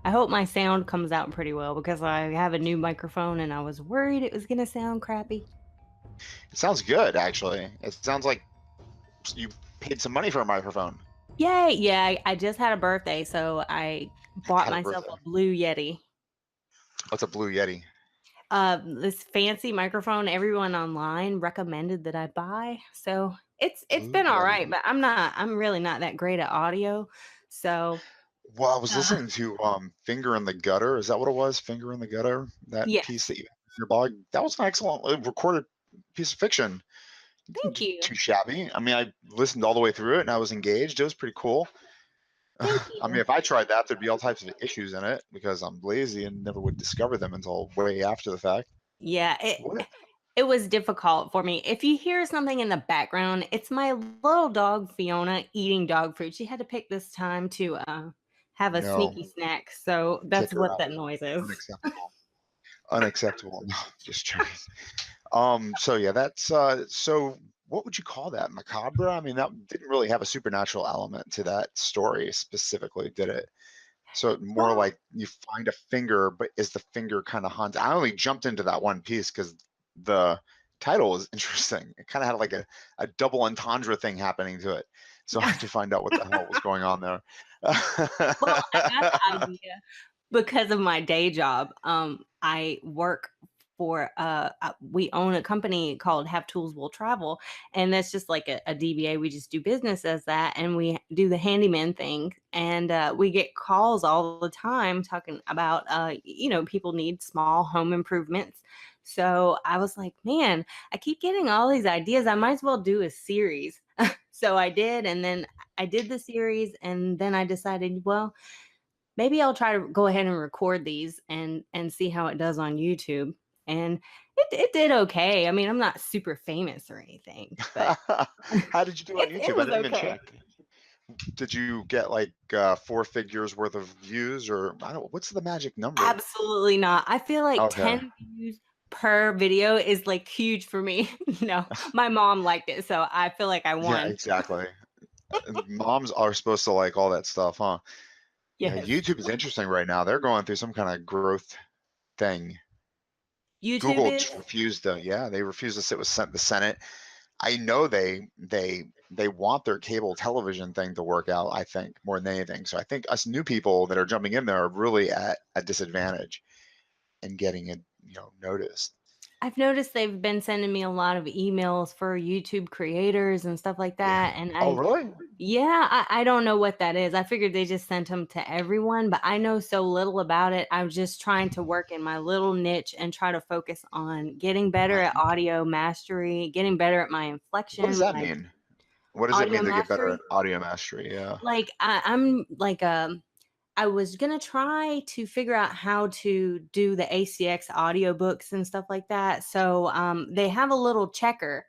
I hope my sound comes out pretty well because I have a new microphone and I was worried it was gonna sound crappy. It sounds good, actually. It sounds like you paid some money for a microphone. Yay! Yeah, I just had a birthday, so I bought Had a myself birthday. a Blue Yeti. What's a Blue Yeti? This fancy microphone everyone online recommended that I buy. So it's Blue been all Yeti. right, but I'm really not that great at audio. So Well, I was uh, listening to Finger in the Gutter. Is that what it was? Finger in the Gutter? That piece yes, that you have in your blog? That was an excellent recorded piece of fiction. It didn't thank do you, too shabby. I mean, I listened all the way through it and I was engaged. It was pretty cool. thank I mean, you. if I tried that, there'd be all types of issues in it because I'm lazy and never would discover them until way after the fact. Yeah, What? it was difficult for me. If you hear something in the background, it's my little dog Fiona eating dog food. She had to pick this time to have a No, sneaky snack, so kick that's her what out. that noise is. Unacceptable. Unacceptable. No, just joking. So yeah, that's so what would you call that? Macabre? I mean, that didn't really have a supernatural element to that story specifically, did it? So more Well, like you find a finger, but is the finger kind of haunted? I only jumped into that one piece because the title was interesting. It kind of had like a double entendre thing happening to it. So I had to find out what the hell was going on there. well, I got the idea because of my day job. I work for we own a company called Have Tools Will Travel, and that's just like a DBA. We just do business as that, and we do the handyman thing, and we get calls all the time talking about people need small home improvements. So I was like, man, I keep getting all these ideas. I might as well do a series. So I did, and then I did the series, and then I decided, well, maybe I'll try to go ahead and record these and see how it does on YouTube. And it did okay. I mean, I'm not super famous or anything, but How did you do on it YouTube? I was didn't even okay. check. Did you get like four figures worth of views, or I don't? What's the magic number? Absolutely not. I feel like Okay. 10 views per video is like huge for me. No, my mom liked it, so I feel like I Yeah, won. exactly. Moms are supposed to like all that stuff, huh? Yeah, Yes. YouTube is interesting right now. They're going through some kind of growth thing. YouTube Google is? just refused to, yeah, they refused to sit with the Senate. I know they want their cable television thing to work out, I think, more than anything. So I think us new people that are jumping in there are really at a disadvantage in getting it, noticed. I've noticed they've been sending me a lot of emails for YouTube creators and stuff like Yeah. that, and Oh, I really? yeah, I don't know what that is. I figured they just sent them to everyone, but I know so little about it. I'm just trying to work in my little niche and try to focus on getting better at Right. audio mastery, getting better at my What does inflection, that my mean? What does it audio mean to get better mastery. at audio mastery? Yeah. Like I'm like I was gonna try to figure out how to do the ACX audiobooks and stuff like that. So they have a little checker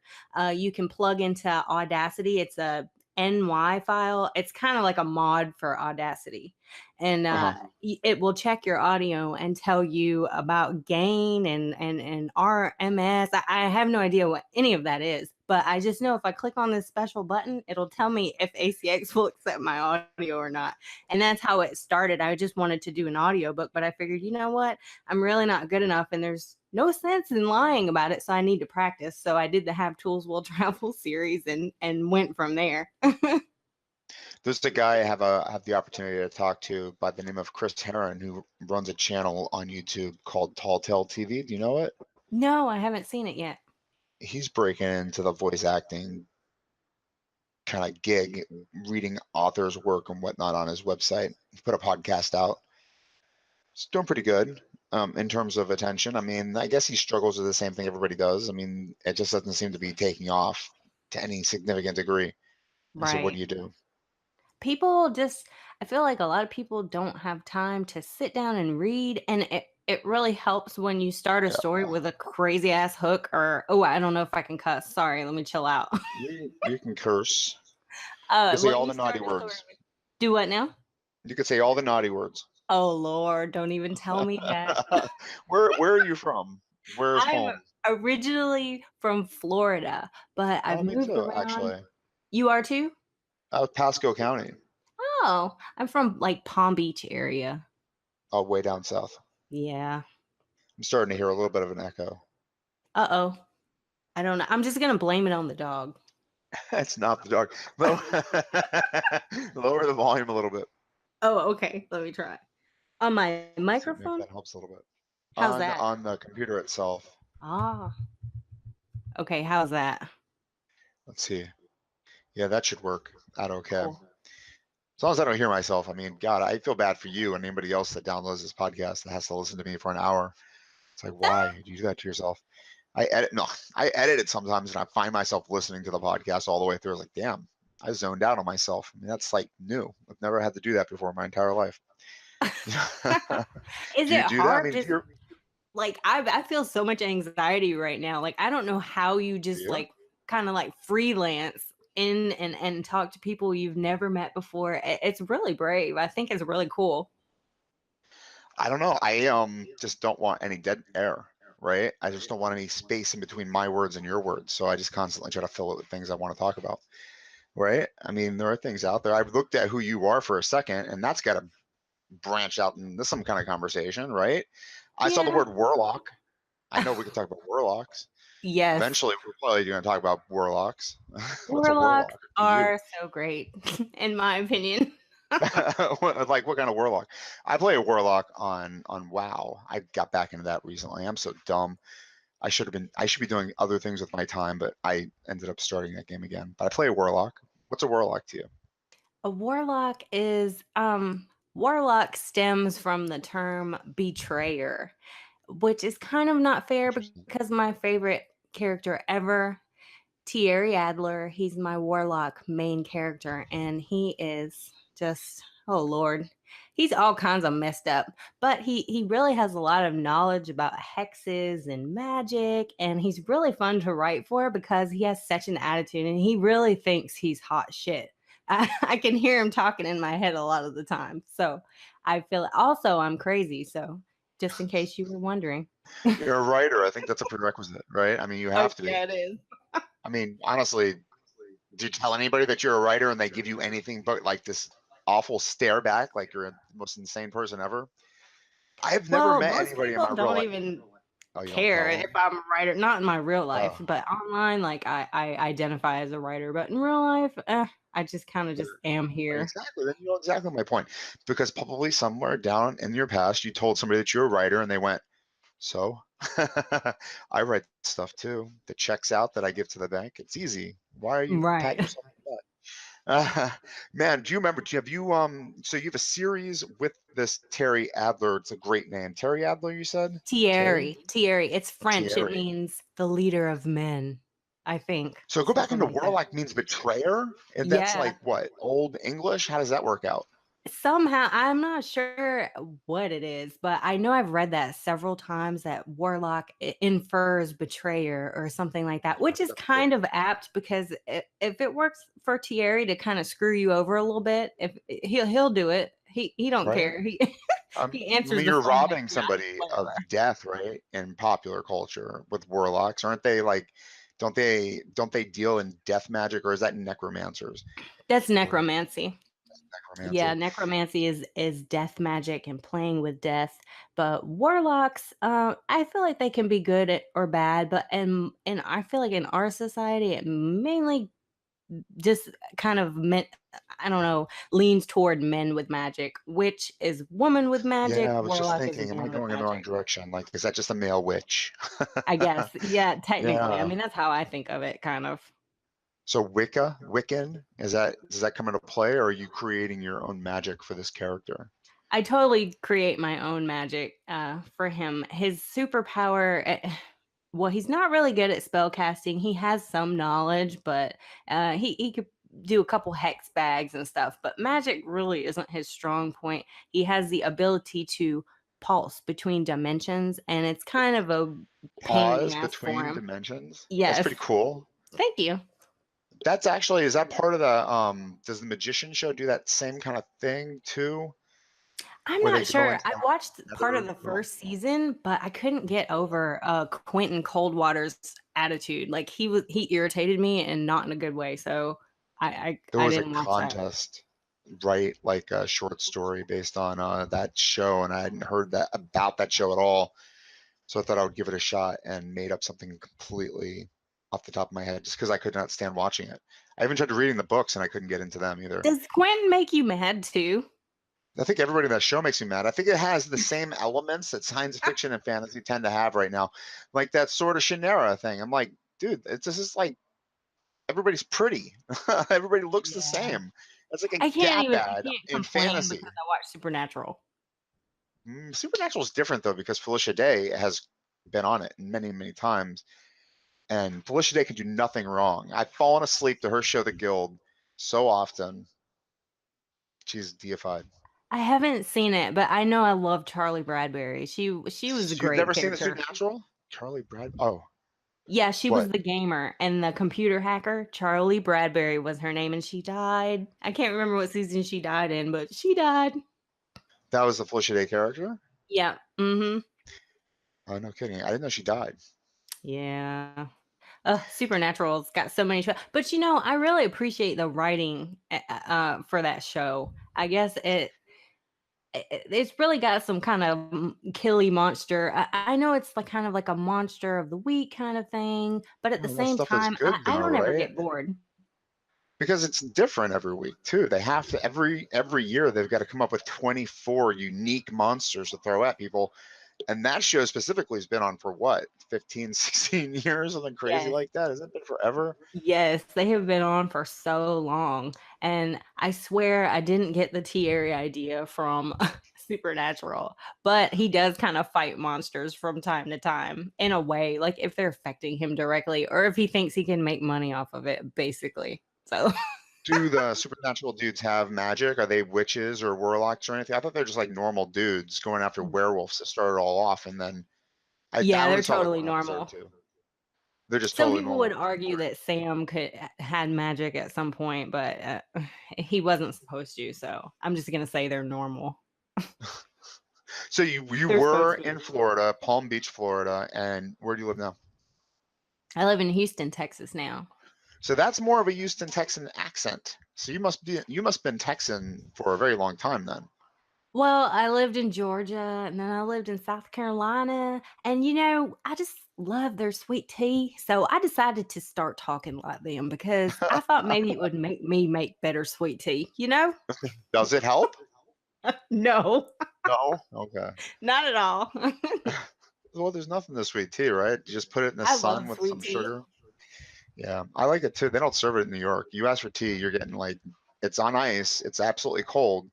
you can plug into Audacity. It's a NY file. It's kind of like a mod for Audacity, and Uh-huh. it will check your audio and tell you about gain and RMS. I have no idea what any of that is, but I just know if I click on this special button, it'll tell me if ACX will accept my audio or not. And that's how it started. I just wanted to do an audiobook, but I figured, you know what? I'm really not good enough and there's no sense in lying about it, so I need to practice. So I did the Have Tools Will Travel series and went from there. There's a guy I have the opportunity to talk to by the name of Chris Heron who runs a channel on YouTube called Tall Tale TV. Do you know it? No, I haven't seen it yet. He's breaking into the voice acting kind of gig, reading authors' work and whatnot on his website. He put a podcast out. It's doing pretty good in terms of attention. I mean, I guess he struggles with the same thing everybody does. I mean, it just doesn't seem to be taking off to any significant degree. And so, what do Right. you do? People just I feel like a lot of people don't have time to sit down and read, and it really helps when you start a story Yeah. with a crazy ass hook or oh, I don't know if I can cuss. Sorry, let me chill out. You can curse. You can say When all you the naughty start a story words. with do what now? You could say all the naughty words. Oh Lord, don't even tell me that. Where are you from? Where's I'm home? originally from Florida, but I've Oh, me moved too, around. actually. You are too? Pasco County. Oh, I'm from like Palm Beach area. way down south. Yeah. I'm starting to hear a little bit of an echo. Uh-oh. I don't know. I'm just gonna blame it on the dog. It's not the dog. Lower, lower the volume a little bit. Oh, okay. Let me try. On my Let's see, maybe microphone? that helps a little bit. How's that? On the computer itself. Ah, okay. How's that? Let's see. Yeah, that should work out okay. Cool. As long as I don't hear myself. I mean, God, I feel bad for you and anybody else that downloads this podcast that has to listen to me for an hour. It's like, why do you do that to yourself? I edit it sometimes and I find myself listening to the podcast all the way through. Like, damn, I zoned out on myself. I mean, that's like new. I've never had to do that before in my entire life. Is Do it you do that? I hard? mean, Just you're, like I feel so much anxiety right now. Like I don't know how you just you? like kind of like freelance in and talk to people you've never met before. It's really brave. I think it's really cool. I don't know. I just don't want any dead air, right? I just don't want any space in between my words and your words. So I just constantly try to fill it with things I want to talk about, right? I mean, there are things out there. I've looked at who you are for a second, and that's got to branch out into some kind of conversation, right? I saw the Yeah. word warlock. I know we could talk about warlocks. Yes. Eventually, we're probably going to talk about warlocks. What's a Warlocks warlock to you? are so great, in my opinion. Like what kind of warlock? I play a warlock on WoW. I got back into that recently. I'm so dumb. I should be doing other things with my time, but I ended up starting that game again. But I play a warlock. What's a warlock to you? A warlock is warlock stems from the term betrayer, which is kind of not fair Interesting. because my favorite character ever, Thierry Adler, he's my warlock main character, and he is just oh lord, he's all kinds of messed up. But he really has a lot of knowledge about hexes and magic, and he's really fun to write for because he has such an attitude, and he really thinks he's hot shit. I can hear him talking in my head a lot of the time, so I feel also I'm crazy. So just in case you were wondering. You're a writer. I think that's a prerequisite, right? I mean, you Oh have to be. yeah, it is. I mean, honestly, do you tell anybody that you're a writer and they give you anything but like this awful stare back, like you're the most insane person ever? I've never Well, met most anybody in people my real don't life. even Oh, you don't care tell if them? I'm a writer. Not in my real life, Oh, but online, like I identify as a writer. But in real life, I just kind of just am here. exactly. Then you know exactly my point. Because probably somewhere down in your past, you told somebody that you're a writer and they went, so I write stuff too that checks out that I give to the bank. It's easy. Why are you Right. patting yourself on the butt? Man, do you remember? Have you so you have a series with this Terry Adler? It's a great name, Terry Adler. You said Terry Thierry. Thierry. It's French. It Thierry. means the leader of men, I think. So go back Something into like that. warlock means betrayer, and that's Yeah. like what Old English. How does that work out? Somehow, I'm not sure what it is, but I know I've read that several times that warlock infers betrayer or something like that, which That's is definitely kind of apt because if it works for Thierry to kind of screw you over a little bit, if he'll do it, he don't right. care. He he I answers mean, the you're phone like robbing not somebody of whatever. death, right? In popular culture with warlocks, aren't they like? Don't they deal in death magic, or is that necromancers? That's Or necromancy. Yeah, necromancy? necromancy is death magic and playing with death, but warlocks, I feel like they can be good or bad, but and I feel like in our society, it mainly just kind of meant I don't know, leans toward men with magic, which is woman with Yeah, magic, I was just warlock is thinking, am I man with going in the wrong magic. direction? Like, is that just a male witch? I guess. Yeah, technically. I Yeah. mean, that's how I think of it, kind of. So Wiccan, is that does that come into play, or are you creating your own magic for this character? I totally create my own magic for him. His superpower, well, he's not really good at spell casting. He has some knowledge, but he could do a couple hex bags and stuff. But magic really isn't his strong point. He has the ability to pulse between dimensions, and it's kind of a pain in the Pause ass for between him. dimensions. That's Yes, pretty cool. thank you. That's actually, is that part of the does the magician show do that same kind of thing too? I'm Where they not go sure. into I the watched part of nether the realm? first season, but I couldn't get over Quentin Coldwater's attitude. Like he irritated me and not in a good way. So I There I was a didn't watch that. contest. write like a short story based on that show, and I hadn't heard that about that show at all. So I thought I would give it a shot and made up something completely off the top of my head just because I could not stand watching it. I even tried reading the books and I couldn't get into them either. Does Quentin make you mad too? I think everybody in that show makes me mad. I think it has the same elements that science fiction and fantasy tend to have right now, like that sort of Shannara thing. I'm like, dude, it's this is like everybody's pretty, everybody looks the Yeah. same. It's like a Gap I ad can't in complain fantasy. because I watch Supernatural. Supernatural is different though because Felicia Day has been on it many, many times, and Felicia Day can do nothing wrong. I've fallen asleep to her show, The Guild, so often. She's deified. I haven't seen it, but I know I love Charlie Bradbury. She was a You've great never seen The character. Supernatural? Charlie Brad. Oh, Yeah, she was what? the gamer and the computer hacker. Charlie Bradbury was her name, and she died. I can't remember what season she died in, but she died. That was the Felicia Day character? Yeah. Mhm. Oh, no kidding. I didn't know she died. Yeah. Supernatural's got so many but, I really appreciate the writing, for that show. I guess it's really got some kind of killy monster. I know it's like kind of like a monster of the week kind of thing, but at the Well, that same stuff is time, I good I though, don't ever right? get bored. Because it's different every week too. They have to every year they've got to come up with 24 unique monsters to throw at people. And that show specifically has been on for what, 15, 16 years, something crazy Yes. like that. Has it been forever? Yes, they have been on for so long, and I swear I didn't get the Thierry idea from Supernatural, but he does kind of fight monsters from time to time in a way, like if they're affecting him directly or if he thinks he can make money off of it, basically. So, Do the supernatural dudes have magic? Are they witches or warlocks or anything? I thought they're just like normal dudes going after werewolves to start it all off, and then I yeah, only they're saw like totally one episode or normal. two. They're just Some totally people would normal. argue that Sam could had magic at some point, but he wasn't supposed to. So I'm just gonna say they're normal. So you They're supposed were to in be. Florida, Palm Beach, Florida, and where do you live now? I live in Houston, Texas now. So that's more of a Houston Texan accent. So you must have been Texan for a very long time then. Well, I lived in Georgia and then I lived in South Carolina. And, I just love their sweet tea. So I decided to start talking like them because I thought maybe it would make me make better sweet tea, you know? Does it help? No, No. Okay. not at all. Well, there's nothing to sweet tea, right? You just put it in the I sun love with sweet some tea. sugar. Yeah, I like it too. They don't serve it in New York. You ask for tea, you're getting like it's on ice, it's absolutely cold,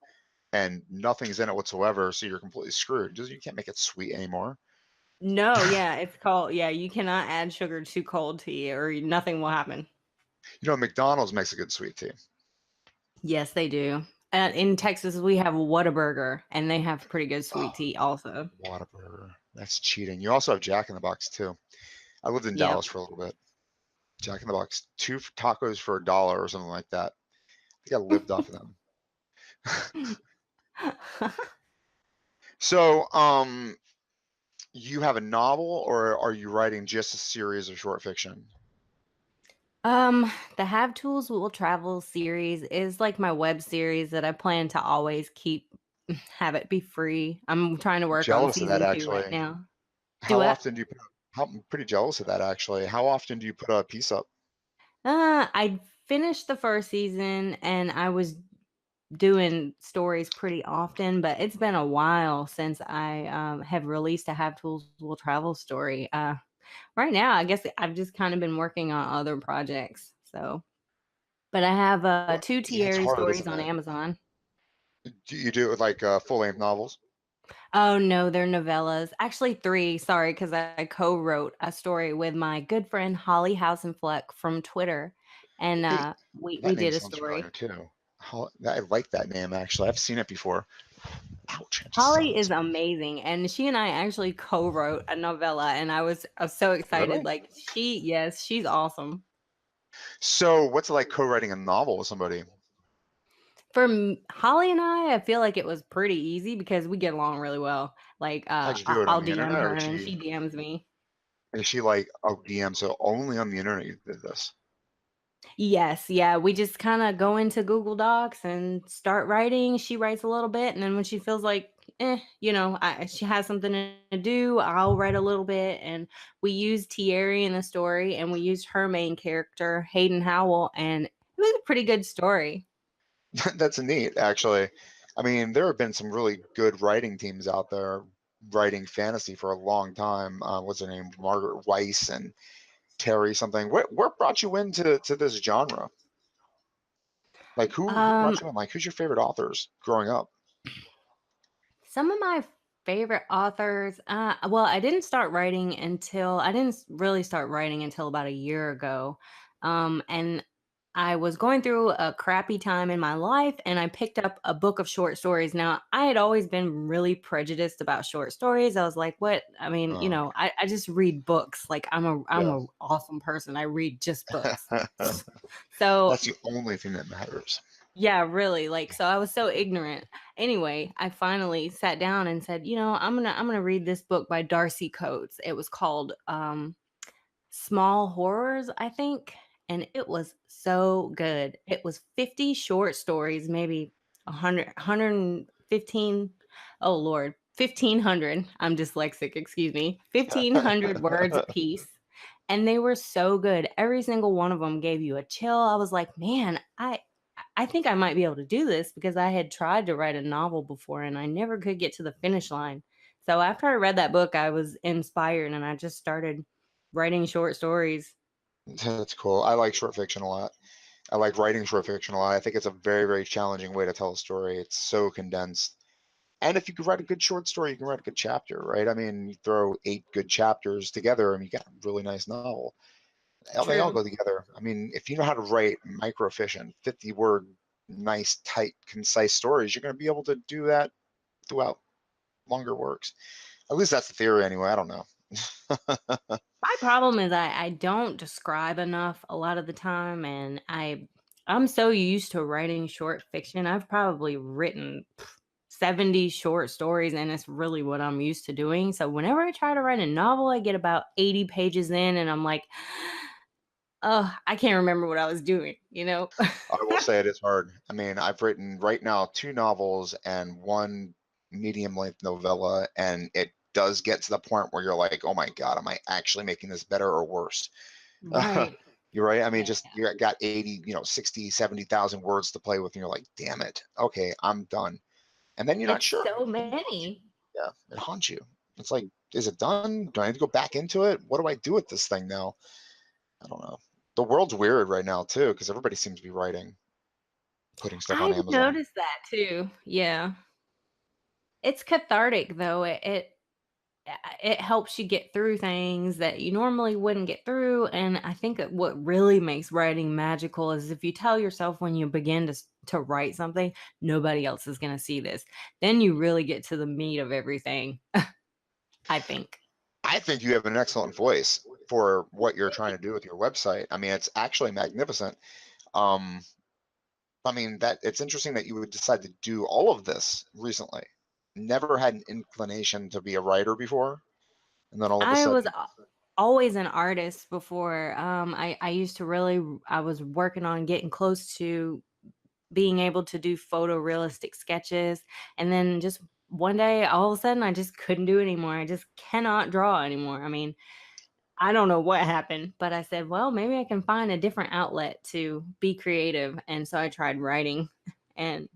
and nothing's in it whatsoever. So you're completely screwed. Just you can't make it sweet anymore. No, yeah, it's called, yeah, you cannot add sugar to cold tea or nothing will happen. McDonald's makes a good sweet tea. Yes, they do. In Texas, we have Whataburger, and they have pretty good sweet tea also. Whataburger. That's cheating. You also have Jack in the Box too. I lived in Yep. Dallas for a little bit. Jack in the Box, two tacos for $1 or something like that. I think I lived off of them. So, you have a novel, or are you writing just a series of short fiction? The Have Tools Will Travel series is like my web series that I plan to always keep have it be free. I'm trying to work on Jealous of that season 2 right actually. now. Do How what? often do you put? I'm pretty jealous of that actually. How often do you put a piece up? I finished the first season and I was doing stories pretty often, but it's been a while since I have released a Have Tools Will Travel story. Right now, I guess I've just kind of been working on other projects. So, but I have Well, two yeah, it's Thierry hard, stories isn't on it? Amazon. Do you do it with like full length novels? Oh, no, they're novellas. Actually, 3, sorry, 'cause I co-wrote a story with my good friend Holly Hausenfleck from Twitter, and, Hey, we that name did a sounds familiar story. too. I like that name actually. I've seen it before. Ouch! I just saw Holly is this. amazing, and she and I actually co-wrote a novella, and I was so excited, Really? like, yes, she's awesome. So, what's it like co-writing a novel with somebody? For Holly and I feel like it was pretty easy because we get along really well. Like, How'd you do it, on I'll the DM internet, or her and she DMs me. is she like, oh, DM? So only on the internet you did this? Yes, yeah, we just kinda go into Google Docs and start writing. She writes a little bit, and then when she feels like, she has something to do, I'll write a little bit, and we used Thierry in the story, and we used her main character, Hayden Howell, and it was a pretty good story. That's neat, actually. I mean, there have been some really good writing teams out there writing fantasy for a long time. What's her name? Margaret Weiss and Terry something. What brought you into this genre? Like who Um, brought you in? Like who's your favorite authors growing up? Some of my favorite authors, well, I didn't really start writing until about a year ago. And I was going through a crappy time in my life and I picked up a book of short stories. Now, I had always been really prejudiced about short stories. I was like, what? I mean, I just read books. Like I'm Yeah. a awesome person. I read just books. So That's the only thing that matters. yeah, really, like, so I was so ignorant. Anyway, I finally sat down and said, I'm gonna read this book by Darcy Coates. It was called, Small Horrors, I think, and it was so good. It was 50 short stories, maybe 115, oh Lord, 1,500, I'm dyslexic, excuse me, 1,500 words a piece, and they were so good. Every single one of them gave you a chill. I was like, "Man, I think I might be able to do this," because I had tried to write a novel before and I never could get to the finish line. So after I read that book, I was inspired and I just started writing short stories. That's cool. I like short fiction a lot. I like writing short fiction a lot. I think it's a very, very challenging way to tell a story. It's so condensed. And if you could write a good short story, you can write a good chapter, right? I mean, you throw 8 good chapters together and you got a really nice novel. They all True. go together. I mean, if you know how to write micro efficient, 50-word, nice, tight, concise stories, you're going to be able to do that throughout longer works. At least that's the theory anyway. I don't know. My problem is I don't describe enough a lot of the time, and I'm so used to writing short fiction. I've probably written 70 short stories, and it's really what I'm used to doing. So whenever I try to write a novel, I get about 80 pages in, and I'm like, oh, I can't remember what I was doing, you know? I will say it is hard. I mean, I've written right now 2 novels and 1 medium length novella, and it does get to the point where you're like, oh my God, am I actually making this better or worse? Right. You're right. I mean, Yeah. just you got 80, 60, 70,000 words to play with, and you're like, damn it. Okay, I'm done. And then you're not It's sure. so And it haunts you. many. Yeah, it haunts you. It's like, is it done? Do I need to go back into it? What do I do with this thing now? I don't know. The world's weird right now too, because everybody seems to be writing, putting stuff on I've Amazon. noticed that too. Yeah. It's cathartic though. It helps you get through things that you normally wouldn't get through, and I think that what really makes writing magical is if you tell yourself when you begin to write something, nobody else is gonna see this. Then you really get to the meat of everything, I think. I think you have an excellent voice for what you're trying to do with your website. I mean, it's actually magnificent. Um, I mean, that it's interesting that you would decide to do all of this recently. Never had an inclination to be a writer before, and then all of a I was sudden, always an artist before. I used to really I was working on getting close to being able to do photorealistic sketches, and then just one day, all of a sudden, I just couldn't do it anymore. I just cannot draw anymore. I mean, I don't know what happened, but I said, "Well, maybe I can find a different outlet to be creative," and so I tried writing, and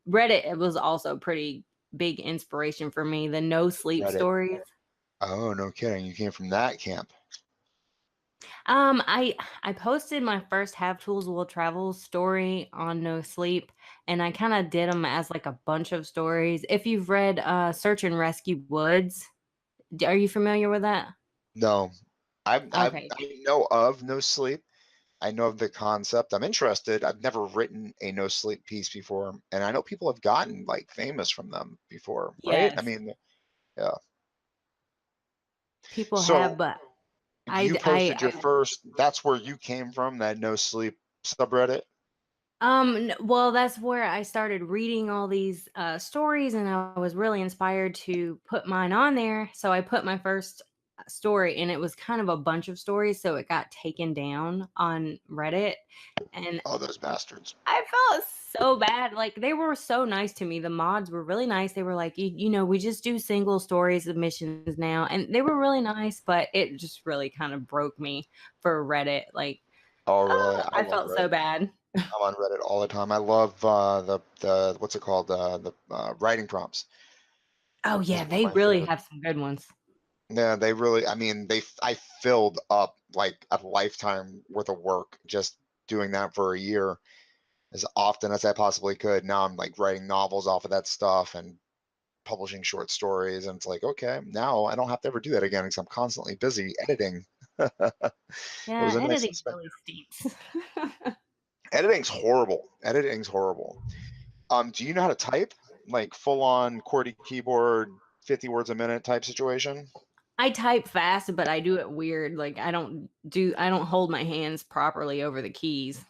Reddit, it was also pretty big inspiration for me, the no sleep Reddit. stories. Oh, no kidding. You came from that camp. I posted my first Have Tools Will Travel story on No Sleep, and I kinda did them as, like, a bunch of stories. If you've read, Search and Rescue Woods, are you familiar with that? No, Okay. I know of No Sleep. I know of the concept. I'm interested. I've never written a no sleep piece before, and I know people have gotten like famous from them before, right? I Yes, mean, yeah. people have, So but I you d I posted your first. That's where you came from, that no sleep subreddit. n well, that's where I started reading all these, stories, and I was really inspired to put mine on there, so I put my first story, and it was kind of a bunch of stories, so it got taken down on Reddit, and Oh, those bastards. I felt so bad. Like, they were so nice to me. The mods were really nice. They were like, we just do single story submissions now. And they were really nice, but it just really kind of broke me for Reddit. Like, Oh, really? I I love felt so Reddit. bad. I'm on Reddit all the time. I love the what's it called, the writing prompts Oh, is yeah, one of they my really favorite. have some good ones. Yeah, they really. I mean, I filled up like a lifetime worth of work just doing that for a year as often as I possibly could. Now I'm like writing novels off of that stuff and publishing short stories, and it's like, okay, now I don't have to ever do that again because I'm constantly busy editing. It was Yeah, a nice editing suspense. really stinks. Editing's horrible. Editing's horrible. Do you know how to type? Like full on QWERTY keyboard, 50 words a minute type situation? I type fast, but I do it weird. Like, I don't hold my hands properly over the keys.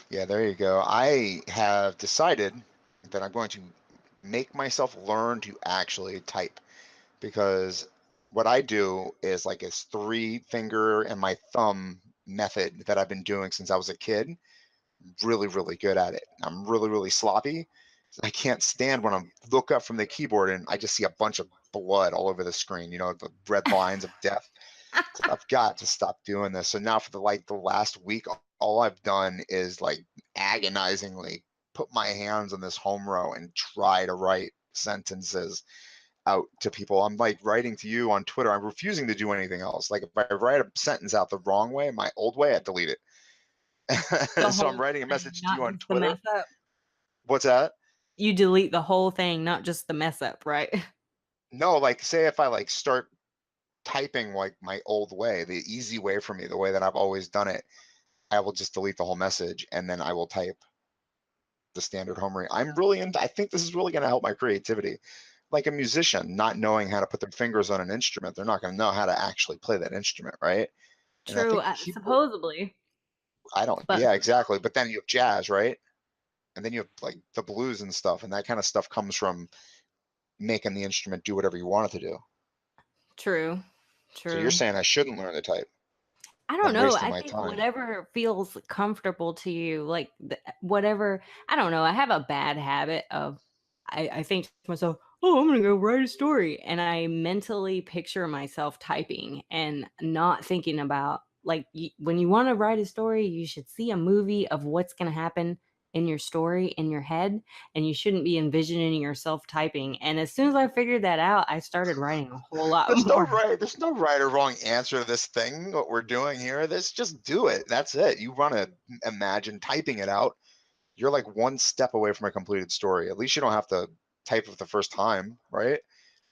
Yeah, there you go. I have decided that I'm going to make myself learn to actually type because what I do is like it's three finger and my thumb method that I've been doing since I was a kid. Really, really good at it. I'm really, really sloppy. I can't stand when I look up from the keyboard and I just see a bunch of blood all over the screen, the red lines of death. It's like, I've got to stop doing this. So now for the last week, all I've done is like agonizingly put my hands on this home row and try to write sentences out to people. I'm like writing to you on Twitter. I'm refusing to do anything else. Like if I write a sentence out the wrong way, my old way, I delete The it. So I'm whole writing a thing, message to you not on just the mess Twitter. up. What's that? You delete the whole thing, not just the mess up, right? No, like say if I like start typing like my old way, the easy way for me, the way that I've always done it, I will just delete the whole message and then I will type the standard home ring. I think this is really going to help my creativity. Like a musician not knowing how to put their fingers on an instrument, they're not going to know how to actually play that instrument, right? And I True, think keyboard, supposedly, I don't, but yeah, exactly. But then you have jazz, right? And then you have like the blues and stuff, and that kind of stuff comes from making the instrument do whatever you want it to do. true, So you're true. saying I shouldn't learn to type, I that don't I'm know. wasting I my think time. whatever feels comfortable to you, like whatever. I don't know. I have a bad habit of, I think to myself, oh, I'm going to go write a story. And I mentally picture myself typing and not thinking about, like, when you want to write a story, you should see a movie of what's going to happen in your story in your head. And you shouldn't be envisioning yourself typing. And as soon as I figured that out, I started writing a whole lot more. There's no right or wrong answer to this thing. What we're doing here, this just do it. That's it. You want to imagine typing it out. You're like one step away from a completed story. At least you don't have to type it the first time, right?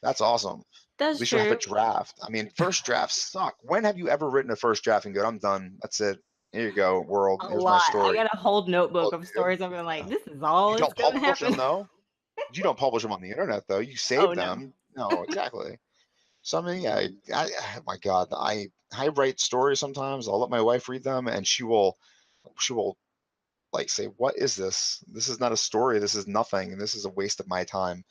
That's awesome. At That's least you have a true. draft. I mean, first drafts suck. When have you ever written a first draft and go, I'm done. That's it. Here you go, world. A Here's my lot. I story. got a whole Oh, notebook of do you? stories. I'm like, Yeah. this is You all that's don't gonna publish them happen. though. You don't publish them on the internet though. You Oh save no. them. No, exactly. So I mean, yeah, oh my God, I write stories sometimes. I'll let my wife read them, and she will like say, "What is this? This is not a story. This is nothing, and this is a waste of my time.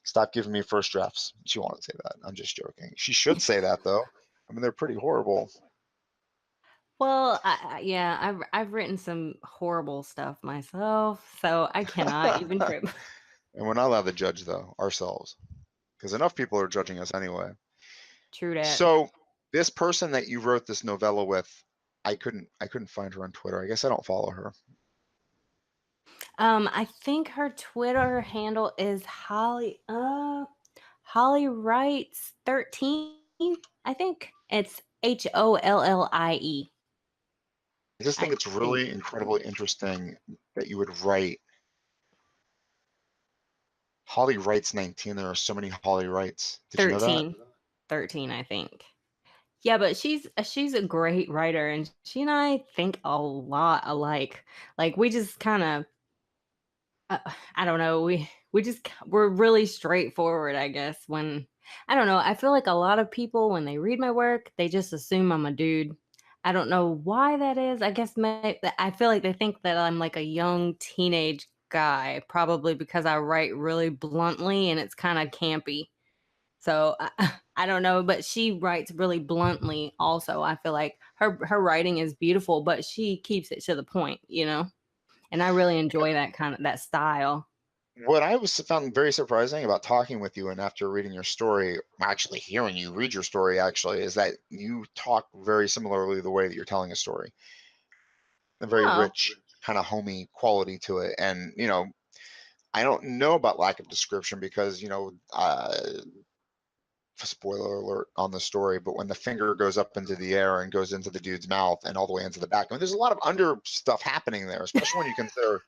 Stop giving me first drafts." She won't say that. I'm just joking. She should say that though. I mean, they're pretty horrible. Well, yeah, I've written some horrible stuff myself, so I cannot even And trip. we're not allowed to judge though ourselves because enough people are judging us anyway. True that. So this person that you wrote this novella with, I couldn't find her on Twitter. I guess I don't follow her. I think her Twitter handle is Holly writes 13. I think it's HOLLIE. I just think I it's think really incredibly interesting that you would write Holly Wright's 19. There are so many Holly Wrights. Did you know that? 13. 13, I think. Yeah, but she's a great writer, and she and I think a lot alike. Like, we just kind of, I don't know, we're really straightforward, I guess. When I don't know, I feel like a lot of people when they read my work, they just assume I'm a dude. I don't know why that is. I guess I feel like they think that I'm like a young teenage guy, probably because I write really bluntly and it's kind of campy. So I don't know, but she writes really bluntly also. I feel like her writing is beautiful, but she keeps it to the point, you know? And I really enjoy that kind of that style. What I was found very surprising about talking with you and after reading your story, actually hearing you read your story, actually, is that you talk very similarly the way that you're telling a story. A very Oh, rich, kind of homey quality to it. And, I don't know about lack of description because, spoiler alert on the story, but when the finger goes up into the air and goes into the dude's mouth and all the way into the back, I mean, there's a lot of under stuff happening there, especially when you consider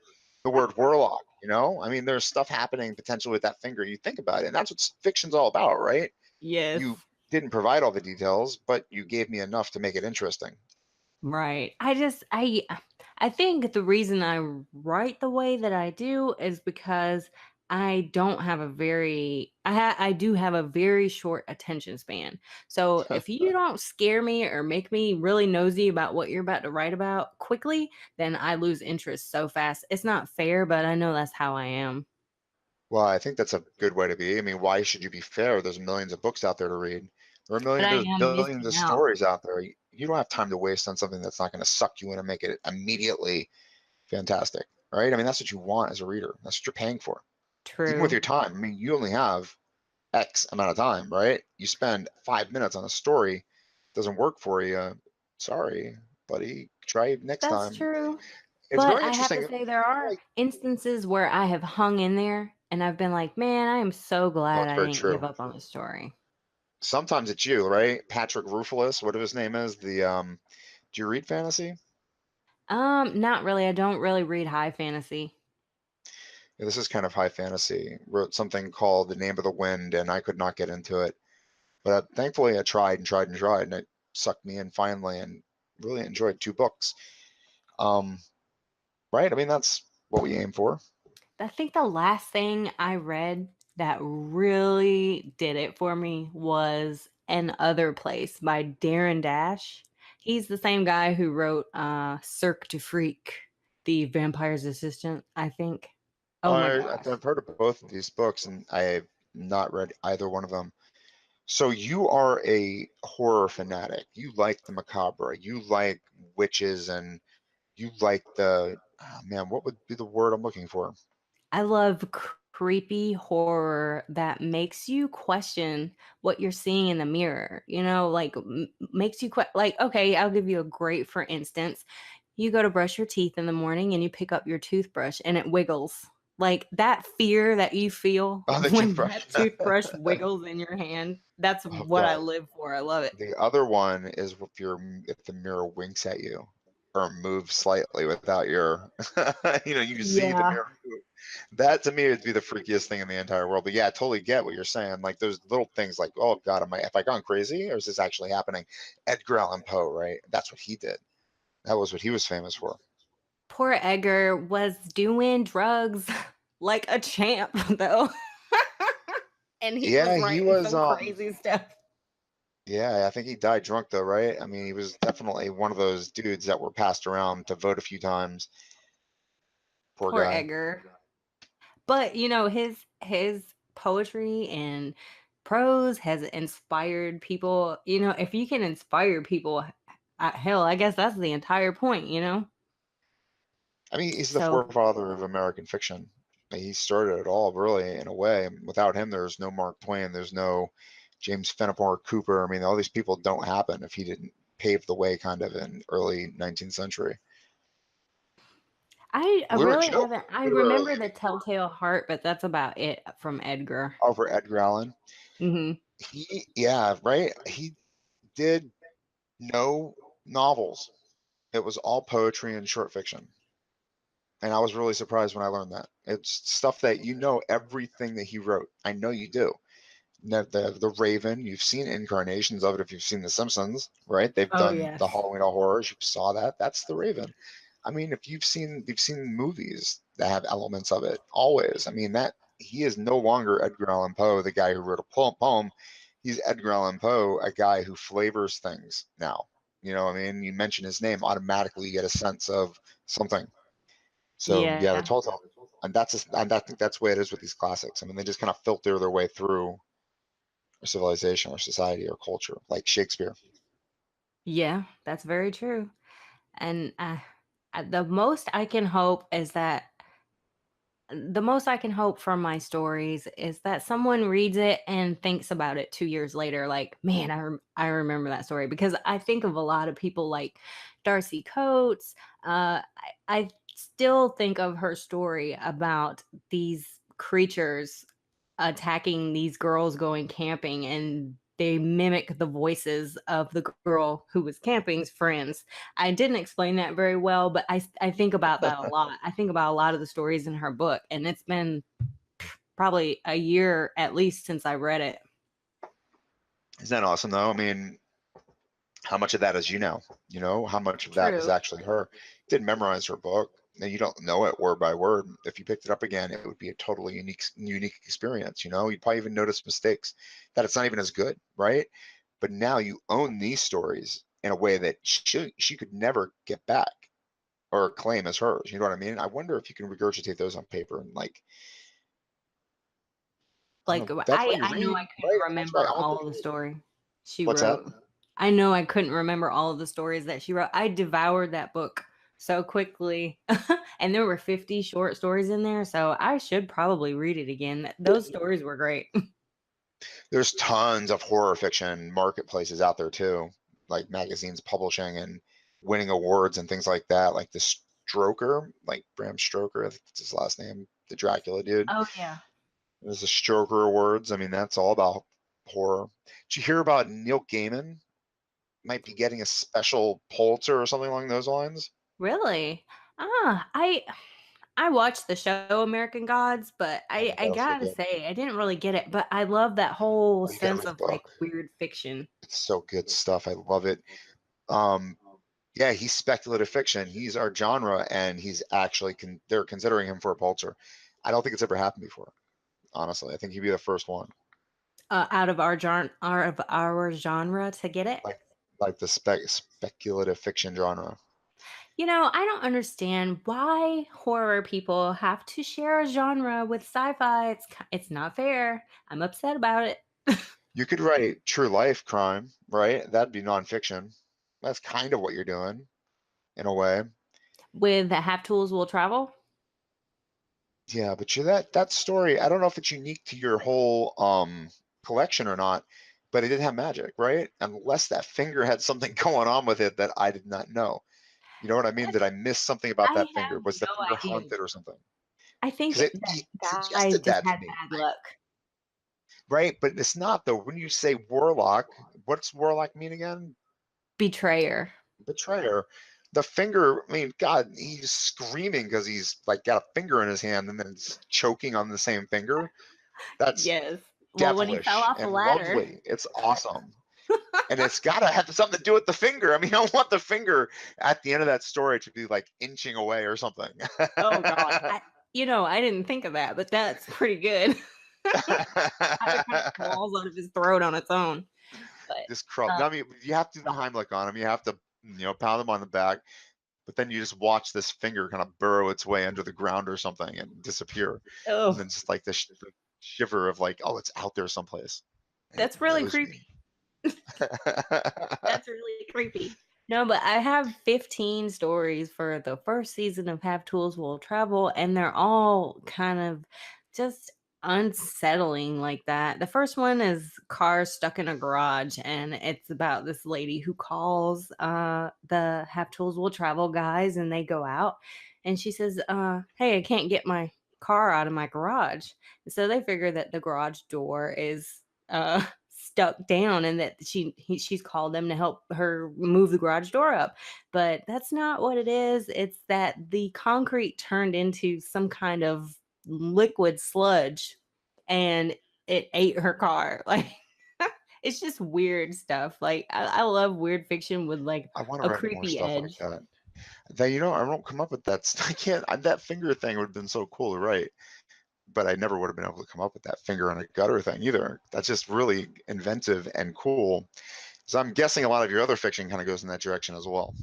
the word warlock. I mean, there's stuff happening potentially with that finger. You think about it, and that's what fiction's all about, right? You yes. didn't provide all the details, but you gave me enough to make it interesting. Right. I think the reason I write the way that I do is because I do have a very short attention span. So if you don't scare me or make me really nosy about what you're about to write about quickly, then I lose interest so fast. It's not fair, but I know that's how I am. Well, I think that's a good way to be. I mean, why should you be fair? There's millions of books out there to read. But I There's am billions missing of out. stories out there. You don't have time to waste on something that's not going to suck you in and make it immediately fantastic, right? I mean, that's what you want as a reader. That's what you're paying for. Even with True. your time, I mean, you only have X amount of time, right? You spend 5 minutes on a story, doesn't work for you. Sorry, buddy. Try next That's time. true. It's But very I have interesting. to say there are Like, instances where I have hung in there and I've been like, "Man, I am so oh, glad it's I very didn't give true. up on the story." Sometimes it's you, right? Patrick Ruffalo, whatever his name is. Do you read fantasy? Not really. I don't really read high fantasy. Yeah, this is kind of high fantasy. Wrote something called The Name of the Wind, and I could not get into it. But thankfully, I tried and tried and tried, and it sucked me in finally, and really enjoyed 2 books. Um, right? I mean, that's what we aim for. I think the last thing I read that really did it for me was An Other Place by Darren Dash. He's the same guy who wrote Cirque du Freak, the vampire's assistant, I think. Oh my gosh. I've heard of both of these books, and I have not read either one of them. So you are a horror fanatic. You like the macabre. You like witches, and you like man, what would be the word I'm looking for? I love creepy horror that makes you question what you're seeing in the mirror, like makes you like, okay, I'll give you a great for instance. You go to brush your teeth in the morning and you pick up your toothbrush and it wiggles. Like that fear that you feel Oh, the when toothbrush. that toothbrush wiggles in your hand, that's Oh what I God. live for. I love it. The other one is if the mirror winks at you or moves slightly without your, you see the Yeah. mirror move. That to me would be the freakiest thing in the entire world. But yeah, I totally get what you're saying. Like those little things, like, oh God, have I gone crazy, or is this actually happening? Edgar Allan Poe, right? That's what he did. That was what he was famous for. Poor Edgar was doing drugs like a champ, though. And he was Yeah, he writing was. some crazy stuff. Yeah, I think he died drunk though, right? I mean, he was definitely one of those dudes that were passed around to vote a few times. Poor Poor guy. Edgar. But, his poetry and prose has inspired people. If you can inspire people, hell, I guess that's the entire point? I mean, he's the So, forefather of American fiction. He started it all, really, in a way. Without him, there's no Mark Twain. There's no James Fenimore Cooper. I mean, all these people don't happen if he didn't pave the way, kind of, in early 19th century. I We were really joking haven't I a little bit remember earlier The Telltale Heart, but that's about it from Edgar. over Edgar Allan. Mhm. Yeah, right. He did no novels. It was all poetry and short fiction. And I was really surprised when I learned that. It's stuff that everything that he wrote. I know you do. The Raven, you've seen incarnations of it if you've seen The Simpsons, right? They've Oh, done the yes. Halloween Horrors. You saw that. That's the Raven. I mean, if you've seen movies that have elements of it, always. I mean, that he is no longer Edgar Allan Poe, the guy who wrote a poem. He's Edgar Allan Poe, a guy who flavors things now. You know what I mean? You mention his name, automatically you get a sense of something. So yeah, the Yeah. Telltale, and I think that's the way it is with these classics. I mean, they just kind of filter their way through. or civilization or society or culture, like Shakespeare. Yeah, that's very true. And the most I can hope is that the most I can hope from my stories is that someone reads it and thinks about it 2 years later, like, "Man, I remember that story," because I think of a lot of people like Darcy Coates. I still think of her story about these creatures attacking these girls going camping, and they mimic the voices of the girl who was camping's friends. I didn't explain that very well, but I think about that a lot. I think about a lot of the stories in her book, and it's been probably a year at least since I read it. Isn't that awesome though? I mean, how much of that is you know, how much of that is True. actually her. Didn't memorize her book, and you don't know it word by word. If you picked it up again, it would be a totally unique experience. You know, you'd probably even notice mistakes, that it's not even as good, right? But now you own these stories in a way that she could never get back or claim as hers. You know what I mean? I wonder if you can regurgitate those on paper and, like, I don't Like, know. That's why you I know I read, couldn't right? That's why remember all authors of the read. story she What's that? wrote. I know I couldn't remember all of the stories that she wrote. I devoured that book so quickly, and there were 50 short stories in there, so I should probably read it again. Those stories were great. There's tons of horror fiction marketplaces out there too, like magazines publishing and winning awards and things like that. Like the Stroker, like Bram Stoker, I think that's his last name, the Dracula dude. Oh, yeah. There's the Stroker Awards. I mean, that's all about horror. Did you hear about Neil Gaiman might be getting a special Pulitzer or something along those lines? Really? Ah, I watched the show American Gods, but Oh my I God, it's so gotta good. say, I didn't really get it, but I love that whole Oh, you gotta sense read the of, like, book. weird fiction. It's so good stuff. I love it. Um, Yeah, he's speculative fiction. He's our genre, and he's actually they're considering him for a Pulitzer. I don't think it's ever happened before. Honestly, I think he'd be the first one. Out of our genre to get it? Like the speculative fiction genre. You know, I don't understand why horror people have to share a genre with sci-fi. It's not fair. I'm upset about it. You could write true life crime, right? That'd be nonfiction. That's kind of what you're doing in a way. With Have Tools Will Travel? Yeah, but that story, I don't know if it's unique to your whole collection or not, but it did have magic, right? Unless that finger had something going on with it that I did not know. You know what I mean? Did I miss something about I that have finger? Was the no finger idea. haunted or something? I think Because it that guy suggested just that to had me, bad luck. right? But it's not though. When you say warlock, what's warlock mean again? Betrayer. Betrayer. The finger. I mean, God, he's screaming because he's like got a finger in his hand and then it's choking on the same finger. That's Yes. Well, when he fell devilish off the and ladder. lovely. It's awesome. And it's got to have something to do with the finger. I mean, I want the finger at the end of that story to be like inching away or something. Oh god. I didn't think of that, but that's pretty good. How it kind of crawls out of his throat on its own. But Just crawl. uh, No, I mean, you have to do the Heimlich on him. You have to, pound him on the back. But then you just watch this finger kind of burrow its way under the ground or something and disappear. And oh, then just like the shiver of like, oh, it's out there someplace. And it that's really knows creepy. me. That's really creepy. No, but I have 15 stories for the first season of Have Tools Will Travel, and they're all kind of just unsettling like that. The first one is Cars Stuck in a Garage, and it's about this lady who calls the Have Tools Will Travel guys, and they go out, and she says, hey, I can't get my car out of my garage. So they figure that the garage door is stuck down, and that she's called them to help her move the garage door up, but that's not what it is. It's that the concrete turned into some kind of liquid sludge, and it ate her car. Like, it's just weird stuff. Like, I love weird fiction with like I want to a write more creepy stuff like edge. that. I won't come up with that. I can't. That finger thing would have been so cool to write, but I never would have been able to come up with that finger on a gutter thing either. That's just really inventive and cool. So I'm guessing a lot of your other fiction kind of goes in that direction as well.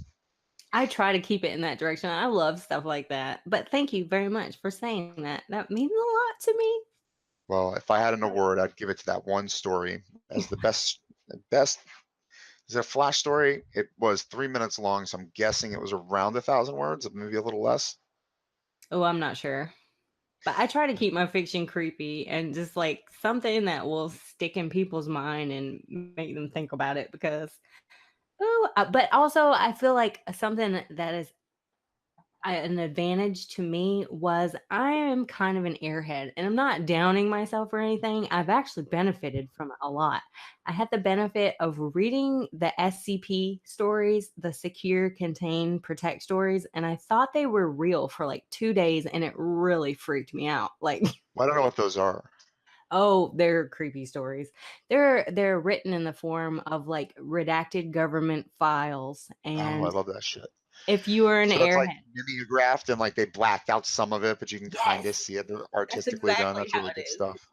I try to keep it in that direction. I love stuff like that, but thank you very much for saying that. That means a lot to me. Well, if I had an award, I'd give it to that one story as the best. Is it a flash story? It was 3 minutes long, so I'm guessing it was around 1,000 words, maybe a little less. Oh, I'm not sure. But I try to keep my fiction creepy and just like something that will stick in people's mind and make them think about it because but also I feel like something that is an advantage to me was I am kind of an airhead and I'm not downing myself or anything. I've actually benefited from it a lot. I had the benefit of reading the SCP stories, the secure, contain, protect stories, and I thought they were real for like 2 days and it really freaked me out. Like, Well, I don't know what those are. oh, they're creepy stories. They're written in the form of like redacted government files, Oh, I and love that shit. if you are an So that's like airhead, mimeographed and like they blacked out some of it, but you can kind of yes, see it. They're that's artistically done. exactly That's how really it good is. stuff.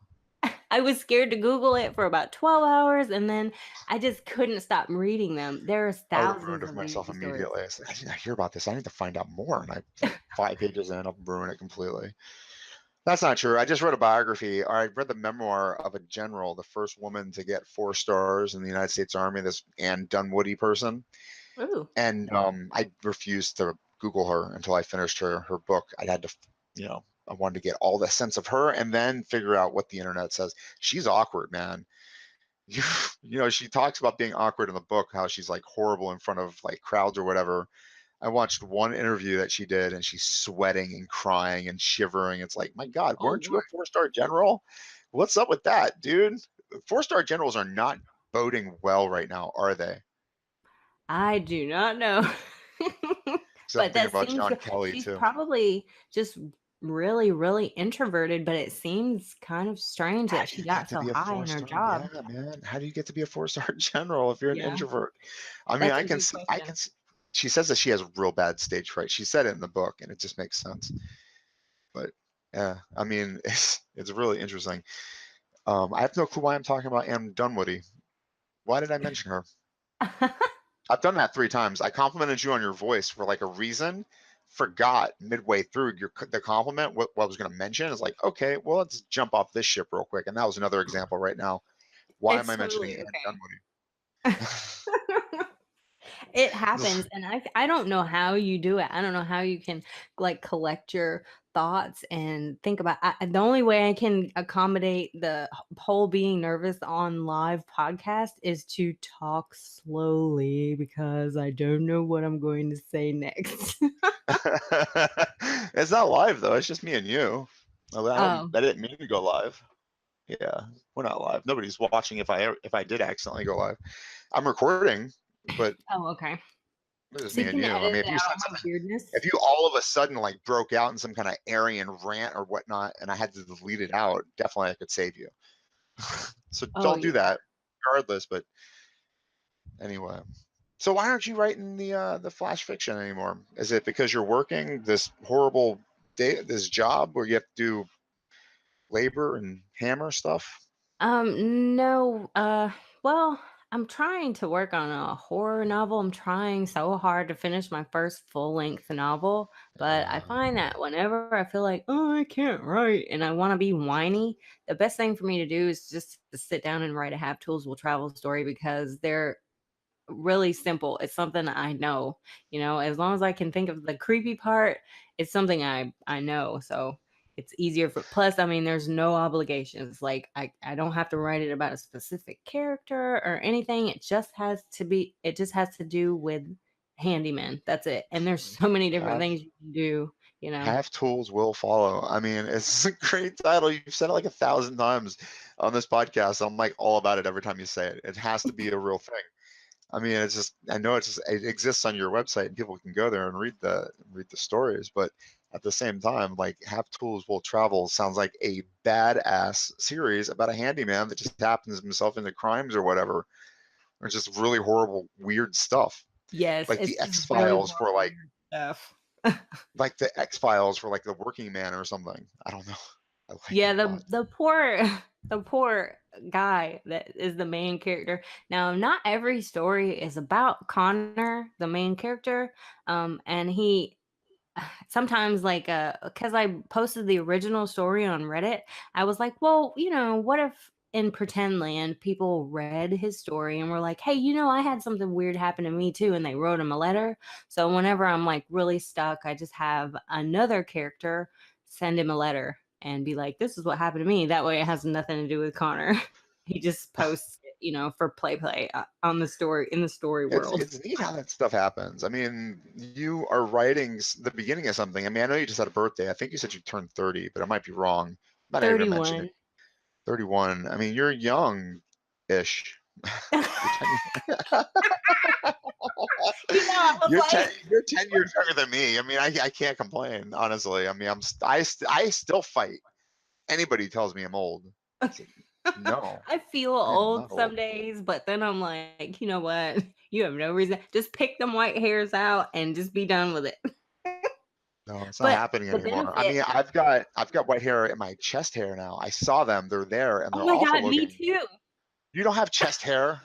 I was scared to Google it for about 12 hours, and then I just couldn't stop reading them. There's I would have ruined thousands it for of these myself stories. immediately. I said, I did not hear about this. I need to find out more. And I like 5 pages in, I'll ruin it completely. That's not true. I just wrote a biography, or I read the memoir of a general, the first woman to get 4 stars in the United States Army, this Anne Dunwoody person. Ooh. And I refused to Google her until I finished her book. I had to, I wanted to get all the sense of her and then figure out what the internet says. She's awkward, man. you, she talks about being awkward in the book, how she's like horrible in front of like crowds or whatever. I watched one interview that she did and she's sweating and crying and shivering. It's like, my God, Oh, weren't you a Lord. 4 star general? What's up with that, dude? 4 star generals are not boding well right now, are they? I do not know. So I'm But thinking that about seems John Kelly she's too. probably just really, really introverted, but it seems kind of strange How that do she you got get to so be a high four in her star? job. Yeah, man. How do you get to be a 4 star general if you're an Yeah, introvert? I mean, that's I a can good see, question. she says that she has real bad stage fright. She said it in the book, and it just makes sense. But yeah, I mean, it's really interesting. I have no clue why I'm talking about Anne Dunwoody. Why did I mention her? I've done that 3 times. I complimented you on your voice for like a reason. Forgot midway through the compliment what I was going to mention. Is like, okay, well, let's jump off this ship real quick. And that was another example right now. Why am It's I mentioning totally Anne okay. Dunwoody? It happens, and I don't know how you do it. I don't know how you can, like, collect your thoughts and think about the only way I can accommodate the whole being nervous on live podcast is to talk slowly because I don't know what I'm going to say next. It's not live though. It's just me and you. Oh. I didn't mean to go live. Yeah, we're not live. Nobody's watching if I did accidentally go live. I'm recording, but Oh, okay. it's just So me you and can you. I mean, edit if you out said my something, weirdness? if you all of a sudden like broke out in some kind of Aryan rant or whatnot, and I had to delete it out, definitely I could save you. So Oh, don't do yeah. that, regardless. But anyway, so why aren't you writing the flash fiction anymore? Is it because you're working this horrible this job where you have to do labor and hammer stuff? No, well, I'm trying to work on a horror novel. I'm trying so hard to finish my first full-length novel, but I Uh, find that whenever I feel like, oh, I can't write and I want to be whiny, the best thing for me to do is just to sit down and write a Have Tools Will Travel story because they're really simple. It's something I know, as long as I can think of the creepy part, it's something I know. So it's easier for plus, I mean, there's no obligations. Like I don't have to write it about a specific character or anything. It just has to do with handyman. That's it. And there's so many different have things you can do. have tools will follow. I mean, it's a great title. You've said it like 1,000 times on this podcast. I'm like all about it every time you say it. It has to be a real thing. I mean, it's just I know it exists on your website and people can go there and read the stories, but at the same time, like Have Tools Will Travel sounds like a badass series about a handyman that just happens himself into crimes or whatever, or just really horrible, weird stuff. Yes, Like it's the just X really Files for horrible weird stuff. the working man or something. I don't know. I like Yeah, that a lot. the poor the poor guy that is the main character. Now, not every story is about Connor, the main character. And he sometimes like because I posted the original story on Reddit, I was like, well, what if in pretend land, people read his story and were like, "Hey, I had something weird happen to me too," and they wrote him a letter. So whenever I'm like really stuck, I just have another character send him a letter and be like, "This is what happened to me." That way, it has nothing to do with Connor. He just posts it, for play on the story in the story world. It's neat how that stuff happens. I mean, you are writing the beginning of something. I mean, I know you just had a birthday. I think you said you turned 30, but I might be wrong. Might not even mention it. 31. 31. I mean, you're young-ish. You're 10, I was like, you're 10 years younger than me. I mean, I can't complain, honestly. I mean, I still fight. Anybody tells me I'm old. It's like, no, I feel I am old not old. some days, but then I'm like, you know what? You have no reason. Just pick them white hairs out and just be done with it. No, it's not But happening the anymore. I benefit, mean, I've got white hair in my chest hair now. I saw them. They're there and oh they're my awful God, me looking. too. You don't have chest hair,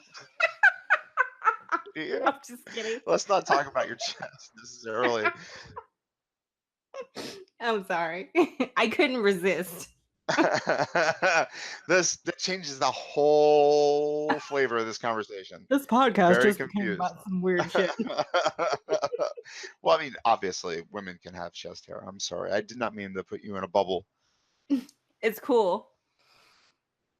do you? I'm just kidding. Let's not talk about your chest necessarily. I'm sorry. I couldn't resist. That changes the whole flavor of this conversation. This podcast Very just became confused. about some weird shit. Well, I mean, obviously, women can have chest hair. I'm sorry. I did not mean to put you in a bubble. It's cool,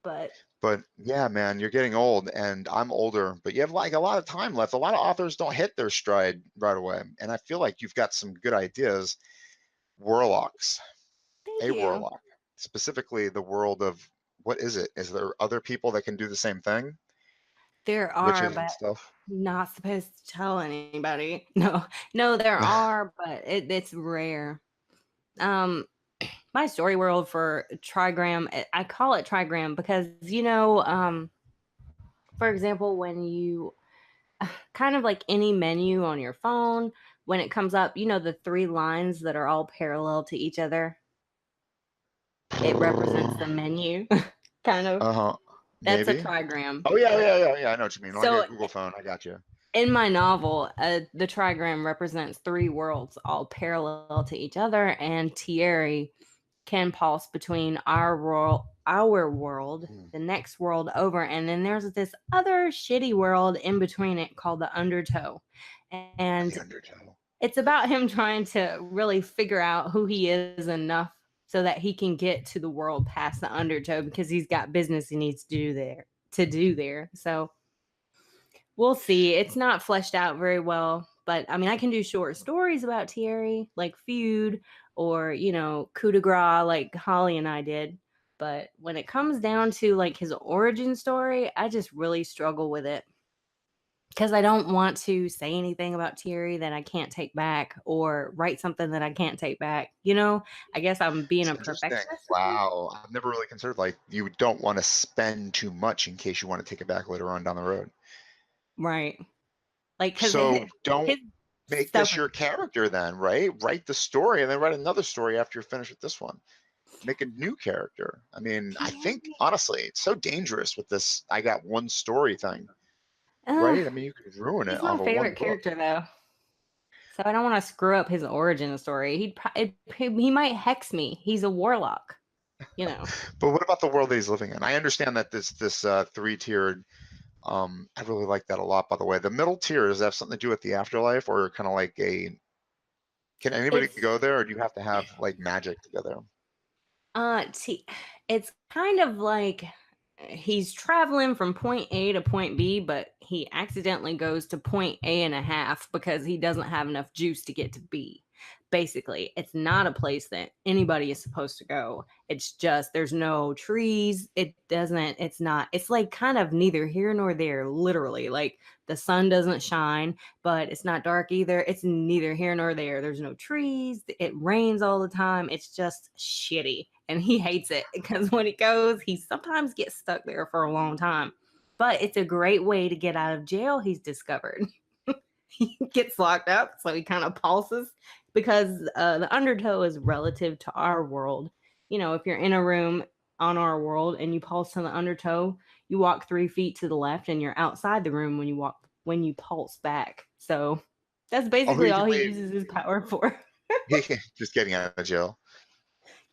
but But yeah, man, you're getting old and I'm older, but you have like a lot of time left. A lot of authors don't hit their stride right away. And I feel like you've got some good ideas. Warlocks, thank a you. warlock, specifically the world of what is it? Is there other people that can do the same thing? There are, Witches and but stuff? not supposed to tell anybody. No, no, there are, but it's rare. Um, my story world for trigram, I call it trigram because for example, when you kind of like any menu on your phone, when it comes up, the three lines that are all parallel to each other, it represents the menu, kind of. Uh-huh. That's a Maybe. trigram. Oh yeah, yeah, yeah, yeah. I know what you mean. Like a So Google phone. I got you. in my novel, the trigram represents three worlds all parallel to each other, and Thierry can pulse between our world, Mm, the next world over, and then there's this other shitty world in between it called the Undertow. the And undertow. it's about him trying to really figure out who he is enough so that he can get to the world past the Undertow because he's got business he needs to do there. So we'll see. It's not fleshed out very well, but I mean, I can do short stories about Thierry, like Feud or, coup de grace, like Holly and I did. But when it comes down to like his origin story, I just really struggle with it because I don't want to say anything about Thierry that I can't take back or write something that I can't take back. I guess I'm being It's a interesting. perfectionist with it. Wow. I've never really considered like you don't want to spend too much in case you want to take it back later on down the road. Right. Like, because So don't his make stuff this is, your character then, right? Write the story and then write another story after you're finished with this one. Make a new character. I mean, I think Thierry, honestly, it's so dangerous with this I got one story thing, uh, right? I mean, you could ruin it he's my off of one favorite book. character, though. So I don't want to screw up his origin story. He might hex me. He's a warlock, you know. But what about the world that he's living in? I understand that this three-tiered. I really like that a lot. By the way, the middle tier, does that have something to do with the afterlife, or kind of like a? Can anybody It's go there, or do you have to have like magic to go there? t- it's kind of like he's traveling from point A to point B, but he accidentally goes to point A and a half because he doesn't have enough juice to get to B. Basically, it's not a place that anybody is supposed to go. It's just there's no trees. It's not, it's like kind of neither here nor there, literally. Like the sun doesn't shine, but it's not dark either. It's neither here nor there. There's no trees. It rains all the time. It's just shitty. And he hates it because when he goes, he sometimes gets stuck there for a long time. But it's a great way to get out of jail, he's discovered. He gets locked up, so he kind of pulses because the undertow is relative to our world. If you're in a room on our world and you pulse to the undertow, you walk 3 feet to the left and you're outside the room when you pulse back. So that's Oh, basically he can all he leave. uses his power for. He can just getting out of jail.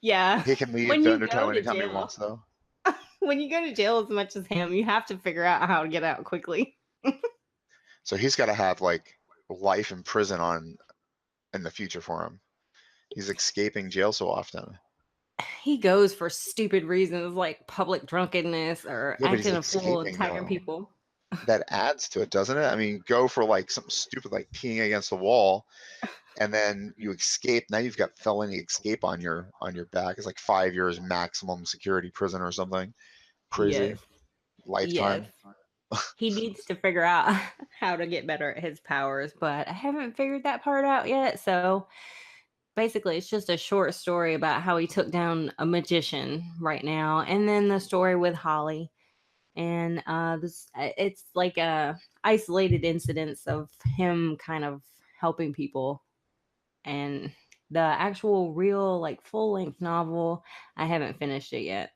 Yeah. He can leave When the you go undertow to anytime he jail, wants, though. When you go to jail as much as him, you have to figure out how to get out quickly. So he's got to have like life in prison on in the future for him. He's escaping jail so often. He goes for stupid reasons like public drunkenness or Yeah, but he's acting a fool and escaping attacking though. people. That adds to it, doesn't it? I mean, go for like something stupid like peeing against the wall, and then you escape. Now you've got felony escape on your back. It's like 5 years maximum security prison or something crazy, Yes. Yes. lifetime. He needs to figure out how to get better at his powers, but I haven't figured that part out yet. So basically, it's just a short story about how he took down a magician right now, and then the story with Holly. And this, it's like a isolated incidents of him kind of helping people, and the actual real like full length novel, I haven't finished it yet.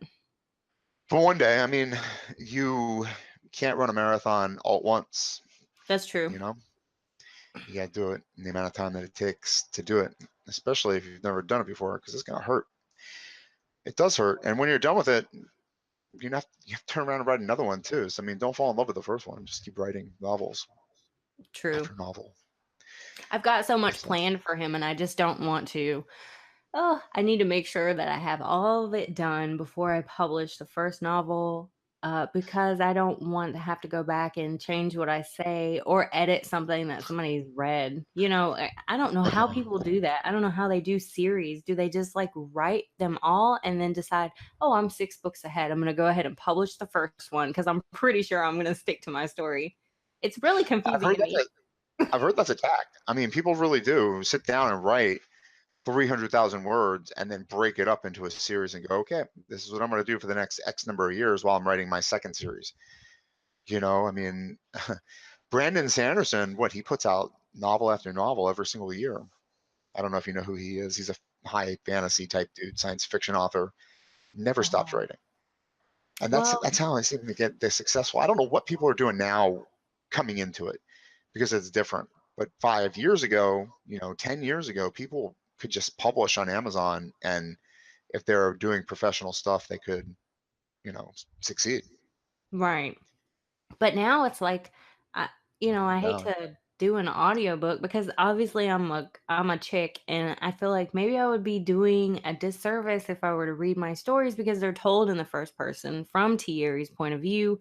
For one day, I mean, you can't run a marathon all at once. That's true. You know, you got to do it in the amount of time that it takes to do it, especially if you've never done it before, because it's gonna hurt. It does hurt, and when you're done with it, you have to turn around and write another one too. So I mean, don't fall in love with the first one. Just keep writing novels True. after novel. I've got so much That's tough. planned for him, and I just don't want to. Oh, I need to make sure that I have all of it done before I publish the first novel, because I don't want to have to go back and change what I say or edit something that somebody's read. I don't know how people do that. I don't know how they do series. Do they just like write them all and then decide, oh, I'm 6 books ahead. I'm going to go ahead and publish the first one because I'm pretty sure I'm going to stick to my story. It's really I've confusing heard to me. I've heard that's attacked. I mean, people really do sit down and write 300,000 words and then break it up into a series and go, okay, this is what I'm going to do for the next X number of years while I'm writing my second series. I mean, Brandon Sanderson, what he puts out novel after novel every single year. I don't know if you know who he is. He's a high fantasy type dude, science fiction author. Never stops Oh, writing, and well, that's how I seem to get this successful. I don't know what people are doing now coming into it because it's different. But 5 years ago, 10 years ago, people could just publish on Amazon, and if they're doing professional stuff, they could, succeed. right. But now it's like, I I hate No, to do an audiobook because obviously I'm a chick, and I feel like maybe I would be doing a disservice if I were to read my stories because they're told in the first person from Thierry's point of view,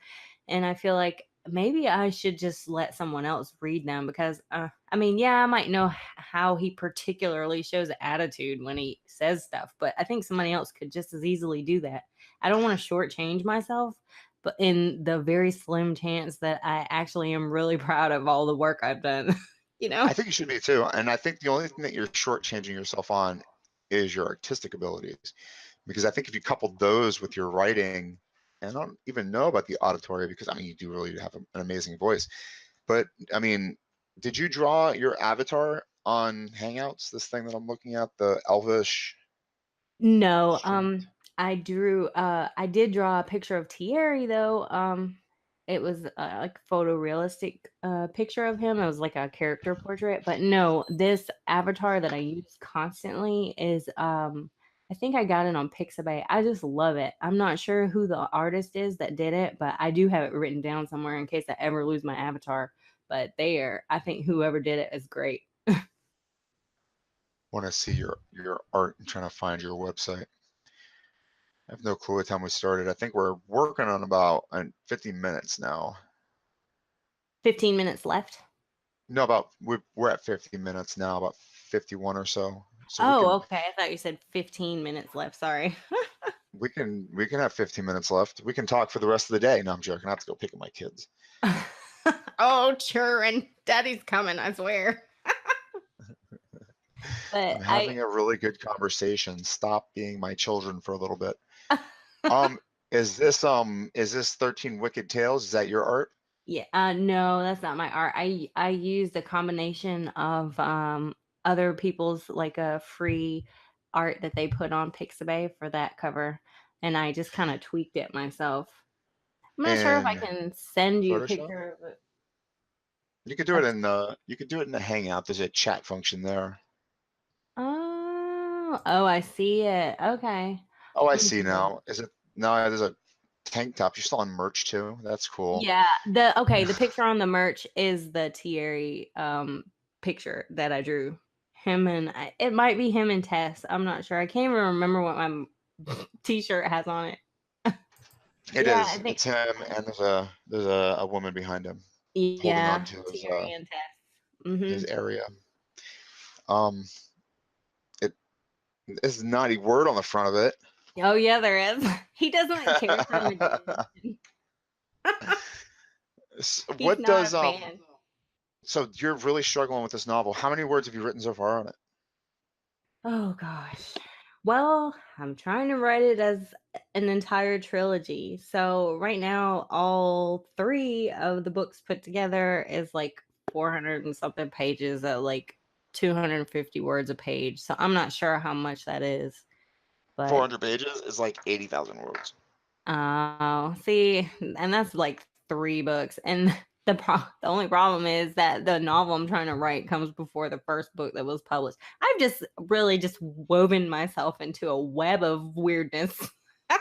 and I feel like maybe I should just let someone else read them because I mean, yeah, I might know how he particularly shows attitude when he says stuff, but I think somebody else could just as easily do that. I don't want to shortchange myself, but in the very slim chance that I actually am really proud of all the work I've done, you know? I think you should be too. And I think the only thing that you're shortchanging yourself on is your artistic abilities. Because I think if you coupled those with your writing, and I don't even know about the auditory because I mean, you do really have an amazing voice. But I mean, did you draw your avatar on Hangouts? This thing that I'm looking at, the Elvish No, stream. I did draw a picture of Thierry though. It was like photorealistic picture of him. It was like a character portrait, but no, this avatar that I use constantly is I think I got it on Pixabay. I just love it. I'm not sure who the artist is that did it, but I do have it written down somewhere in case I ever lose my avatar. But I think whoever did it is great. Want to see your art and trying to find your website. I have no clue what time we started. I think we're working on about 50 minutes now. 15 minutes left. No, we're at 50 minutes now, about 51 or so. So we Oh, can okay. I thought you said 15 minutes left. Sorry. we can have 15 minutes left. We can talk for the rest of the day. No, I'm joking. I have to go pick up my kids. Oh, sure. And daddy's coming, I swear. But I'm having a really good conversation. Stop being my children for a little bit. Um, is this 13 Wicked Tales? Is that your art? yeah, no, that's not my art. I used a combination of other people's like a free art that they put on Pixabay for that cover, and I just kind of tweaked it myself. I'm not sure if I In can send you a Photoshop? picture of it. You could do it in the Hangout. There's a chat function there. Oh, I see it. Okay. Oh, I Let me see see. now. Is it no? There's a tank top. You're still on merch too. That's cool. Yeah, the picture on the merch is the Thierry picture that I drew. Him and it might be him and Tess. I'm not sure. I can't even remember what my t-shirt has on it. It Yeah, I is. think It's him, and there's a woman behind him holding on yeah, to Thierry and Tess. his Mhm. area. Um, it is naughty word on the front of it. Oh yeah, there is. He doesn't care for imagination. He's What not does a fan. So you're really struggling with this novel. How many words have you written so far on it? Oh gosh. Well, I'm trying to write it as an entire trilogy. So right now, all three of the books put together is like 400 and something pages at like 250 words a page. So I'm not sure how much that is, but 400 pages is like 80,000 words. see, and that's like three books. And the only problem is that the novel I'm trying to write comes before the first book that was published. I've just really just woven myself into a web of weirdness.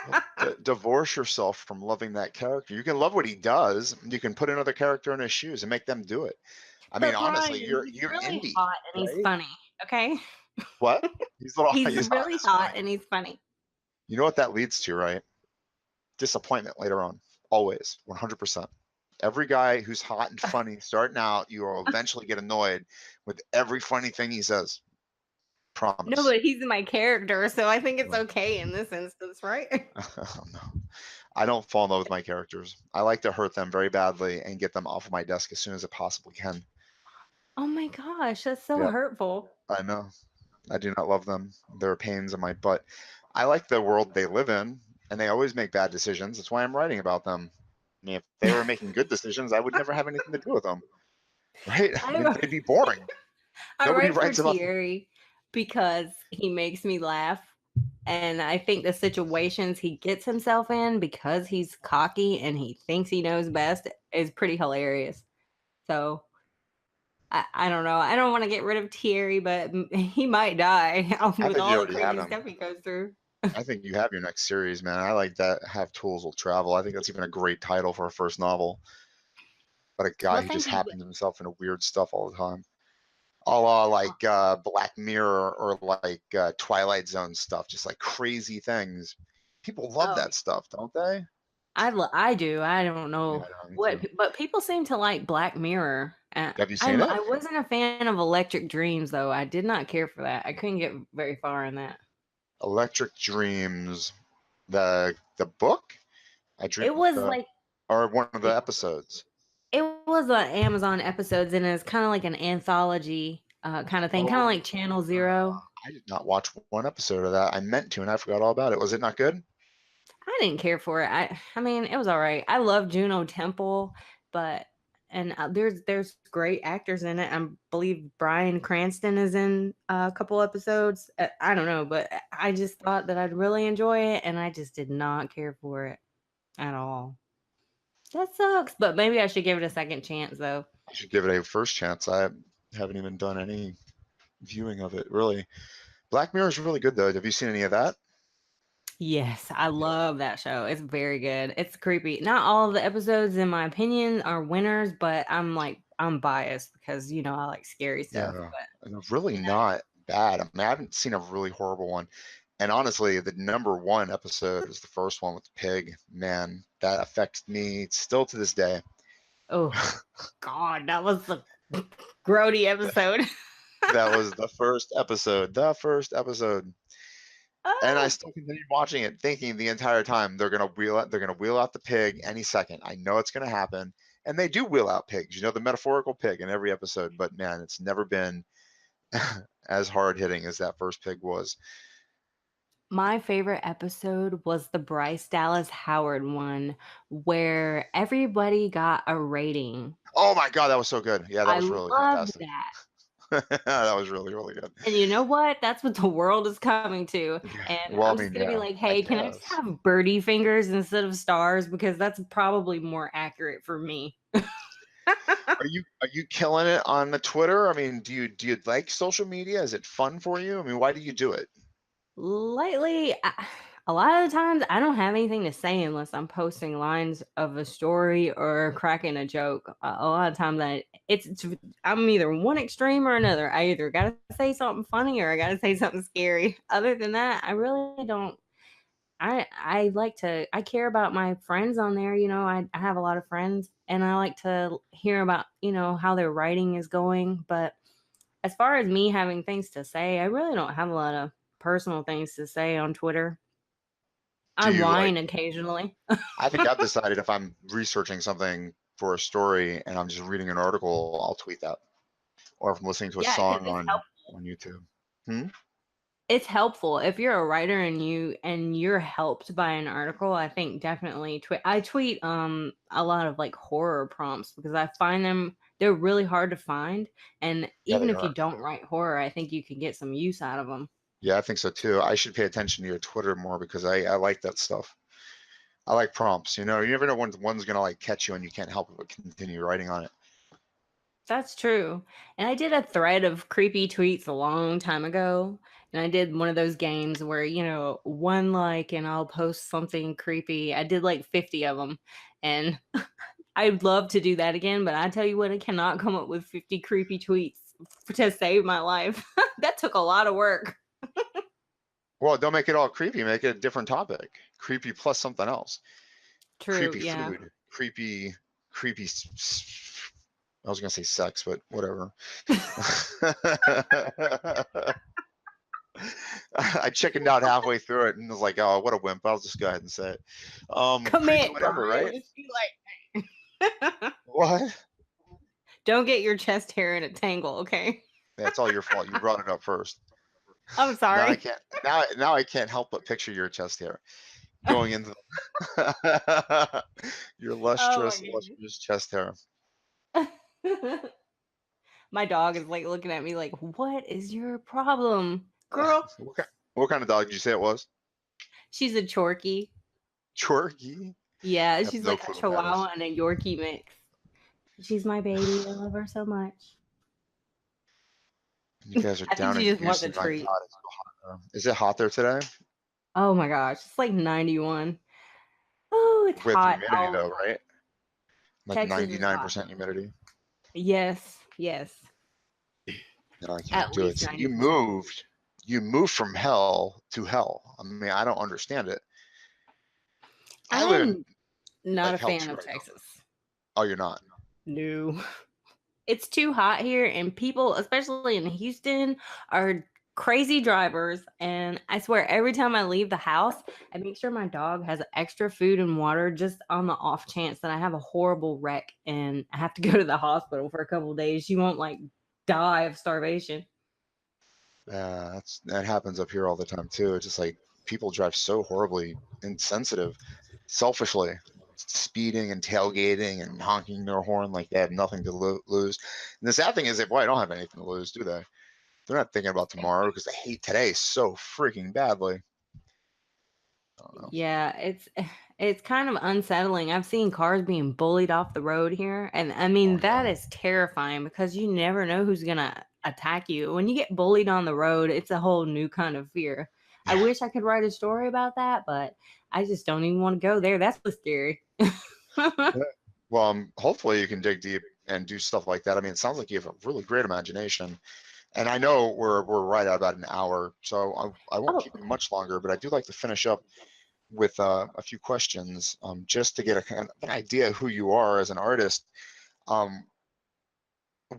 Well, divorce yourself from loving that character. You can love what he does. You can put another character in his shoes and make them do it. I mean, But honestly, Brian, you're he's you're really indie, hot and he's right? funny. Okay, What? He's a little. he's He's hot. really That's hot fine. and he's funny. You know what that leads to, right? Disappointment later on. Always, 100%. Every guy who's hot and funny starting out, you will eventually get annoyed with every funny thing he says. No, Promise. but he's my character, so I think it's No. okay in this instance, right? No. I don't fall in love with my characters. I like to hurt them very badly and get them off of my desk as soon as I possibly can. Oh my gosh, that's so Yep, hurtful. I know. I do not love them. They're pains in my butt. I like the world they live in, and they always make bad decisions. That's why I'm writing about them. I mean, if they were making good decisions, I would never have anything to do with them, right? I mean, I they'd be boring. I Nobody write for writes about them. Thierry because he makes me laugh. And I think the situations he gets himself in because he's cocky and he thinks he knows best is pretty hilarious. So I don't know. I don't want to get rid of Thierry, but he might die I with think you all the already have crazy them. stuff he goes through. I think you have your next series, man. I like that. Have Tools Will Travel. I think that's even a great title for a first novel. But a guy Well, who thank just you. happens himself into weird stuff all the time. A la like Black Mirror or like Twilight Zone stuff, just like crazy things. People love Oh, that stuff, don't they? I do. I don't Yeah, know I know, me what, too. but people seem to like Black Mirror. Have you seen it? I wasn't a fan of Electric Dreams though. I did not care for that. I couldn't get very far in that. Electric Dreams, the book? I dream It was the like or one of the it, episodes. it was a Amazon episodes and it's kind of like an anthology kind of thing, kind of Oh, like Channel Zero. I did not watch one episode of that. I meant to, and I forgot all about it. Was it not good? I didn't care for it. I mean, it was all right. I love Juno Temple, but and there's great actors in it. I believe Bryan Cranston is in a couple episodes. I don't know, but I just thought that I'd really enjoy it, and I just did not care for it at all. That sucks, but maybe I should give it a second chance, though. I should give it a first chance. I haven't even done any viewing of it, really. Black Mirror is really good, though. Have you seen any of that? Yes, I love that show. It's very good. It's creepy. Not all of the episodes, in my opinion, are winners, but I'm biased because I like scary stuff. Yeah, But and they're really not bad. I mean, I haven't seen a really horrible one. And honestly, the number one episode is the first one with the pig. Man, that affects me still to this day. oh God, that was a grody episode. That was the first episode. The first episode. And I Oh, still continue watching it, thinking the entire time they're gonna wheel out the pig any second. I know it's gonna happen. And they do wheel out pigs, the metaphorical pig in every episode, but man, it's never been as hard hitting as that first pig was. my favorite episode was the Bryce Dallas Howard one where everybody got a rating. Oh my god, that was so good. Yeah, that I was really loved fantastic. that. That was really, really good. And you know what? That's what the world is coming to. Yeah. And Well, I I'm just mean, gonna be yeah, like, I hey, can I just guess. have birdie fingers instead of stars? Because that's probably more accurate for me. Are you killing it on the Twitter? I mean, do you like social media? Is it fun for you? I mean, why do you do it? Lately, A lot of the times, I don't have anything to say unless I'm posting lines of a story or cracking a joke. A lot of times, it's I'm either one extreme or another. I either gotta say something funny or I gotta say something scary. Other than that, I really don't. I like to I care about my friends on there. I have a lot of friends, and I like to hear about how their writing is going. But as far as me having things to say, I really don't have a lot of personal things to say on Twitter. I Do you like? whine occasionally. I think I've decided if I'm researching something for a story and I'm just reading an article, I'll tweet that. Or if I'm listening to a Yeah, because song on YouTube. Hmm? it's helpful if you're a writer and you're helped by an article. I think definitely tweet. I tweet a lot of like horror prompts because I find they're really hard to find, and Yeah, even they if you are. don't write horror, I think you can get some use out of them. Yeah, I think so too. I should pay attention to your Twitter more because I like that stuff. I like prompts. You never know when one's gonna like catch you and you can't help but continue writing on it. That's true. And I did a thread of creepy tweets a long time ago. And I did one of those games where, one like and I'll post something creepy. I did like 50 of them. And I'd love to do that again, but I tell you what, I cannot come up with 50 creepy tweets to save my life. That took a lot of work. Well, don't make it all creepy. Make it a different topic. Creepy plus something else. True, Creepy yeah. food. Creepy. I was gonna say sex, but whatever. I chickened out halfway through it and was like, "Oh, what a wimp!" I'll just go ahead and say it. Creepy, Commit, whatever, Brian. right? Just be like, What? don't get your chest hair in a tangle, okay? Yeah, it's all your fault. You brought it up first. I'm Now I sorry. can't. Now I can't help but picture your chest hair going into the your Oh my lustrous, goodness. lustrous chest hair. My dog is like looking at me like, "What is your problem, girl?" What kind of dog did you say it was? She's a Chorky. Chorky? Yeah, I have she's no like a clue what that is. Chihuahua and a Yorkie mix. She's my baby. I love her so much. You guys are I think down she in just wants a Houston. My treat. God, it's so hot there. Is it hot there today? Oh my gosh, it's like 91. Oh, it's With hot. humidity Oh, though, right? Like Texas is hot. 99% humidity. Yes, yes. No, I can't At do it. least So 90%. you moved from hell to hell. I mean, I don't understand it. I live in I'm not like a hell fan too of right now. Texas. Oh, you're not. No. It's too hot here, and people, especially in Houston, are crazy drivers. And I swear, every time I leave the house, I make sure my dog has extra food and water just on the off chance that I have a horrible wreck and I have to go to the hospital for a couple of days. She won't like die of starvation. That happens up here all the time too. It's just like people drive so horribly insensitive, selfishly, speeding and tailgating and honking their horn like they have nothing to lose. And the sad thing is, they boy, don't have anything to lose, do they? They're not thinking about tomorrow because they hate today so freaking badly. I don't know. Yeah, it's kind of unsettling. I've seen cars being bullied off the road here, and I Oh mean yeah. that is terrifying because you never know who's gonna attack you. When you get bullied on the road, it's a whole new kind of fear. I Yeah. wish I could write a story about that, but I just don't even want to go there. That's so scary. Yeah. Well, hopefully you can dig deep and do stuff like that. I mean, it sounds like you have a really great imagination. And I know we're right at about an hour, so I won't Oh, keep you okay. much longer. But I do like to finish up with a few questions, just to get a kind of an idea of who you are as an artist. Um,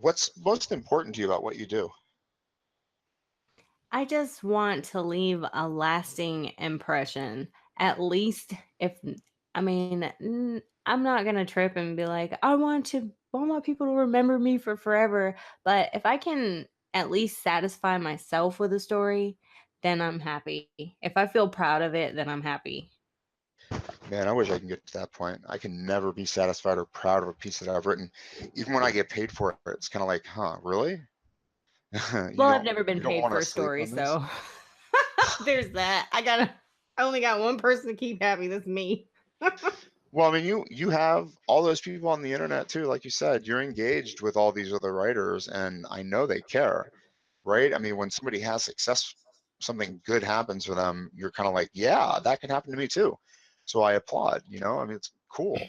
what's most important to you about what you do? I just want to leave a lasting impression. At least if I mean, I'm not gonna trip and be like, I want people to remember me for forever. But if I can at least satisfy myself with a story, then I'm happy. If I feel proud of it, then I'm happy. Man, I wish I can get to that point. I can never be satisfied or proud of a piece that I've written, even when I get paid for it. It's kind of like, huh, really? you Well, I've don't never been you don't paid want for to a sleep story, on this? so there's that. I only got one person to keep happy. That's me. Well, I mean, you have all those people on the internet too, like you said. You're engaged with all these other writers, and I know they care, right? I mean, when somebody has success something good happens for them, you're kind of like, yeah, that can happen to me too. So I applaud, you know, I mean, it's cool.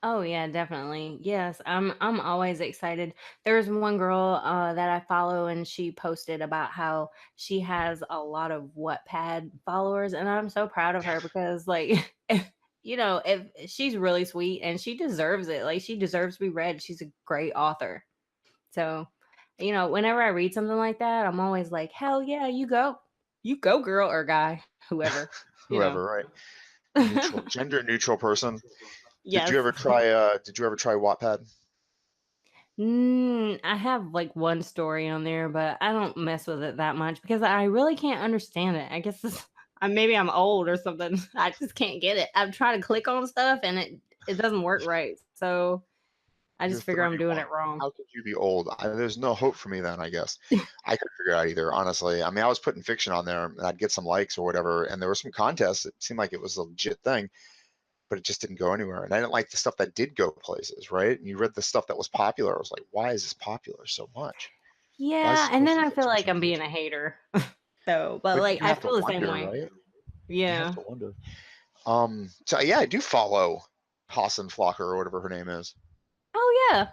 Oh yeah, definitely. Yes, I'm always excited. There's one girl that I follow, and she posted about how she has a lot of Wattpad followers, and I'm so proud of her because, like, if she's really sweet and she deserves it. Like, she deserves to be read. She's a great author. So, whenever I read something like that, I'm always like, hell yeah, you go, girl or guy, whoever. You know. Whoever, right? Neutral, gender neutral person. Did you Yes. ever try? Did you ever try Wattpad? I have like one story on there, but I don't mess with it that much because I really can't understand it. I guess maybe I'm old or something. I just can't get it. I'm trying to click on stuff and it doesn't work right. So I You're just figure I'm doing 31. it wrong. How could you be old? There's no hope for me then, I guess. I couldn't figure it out either, honestly. I mean, I was putting fiction on there and I'd get some likes or whatever, and there were some contests. It seemed like it was a legit thing, but it just didn't go anywhere. And I didn't like the stuff that did go places, right? And you read the stuff that was popular. I was like, why is this popular so much? Why is Yeah, this and then person I getting feel so much like I'm being engagement? a hater. So, but But like you I have to feel the same wonder, way. right? You have Yeah. to wonder. So yeah, I do follow Hassan Flocker or whatever her name is. Oh yeah.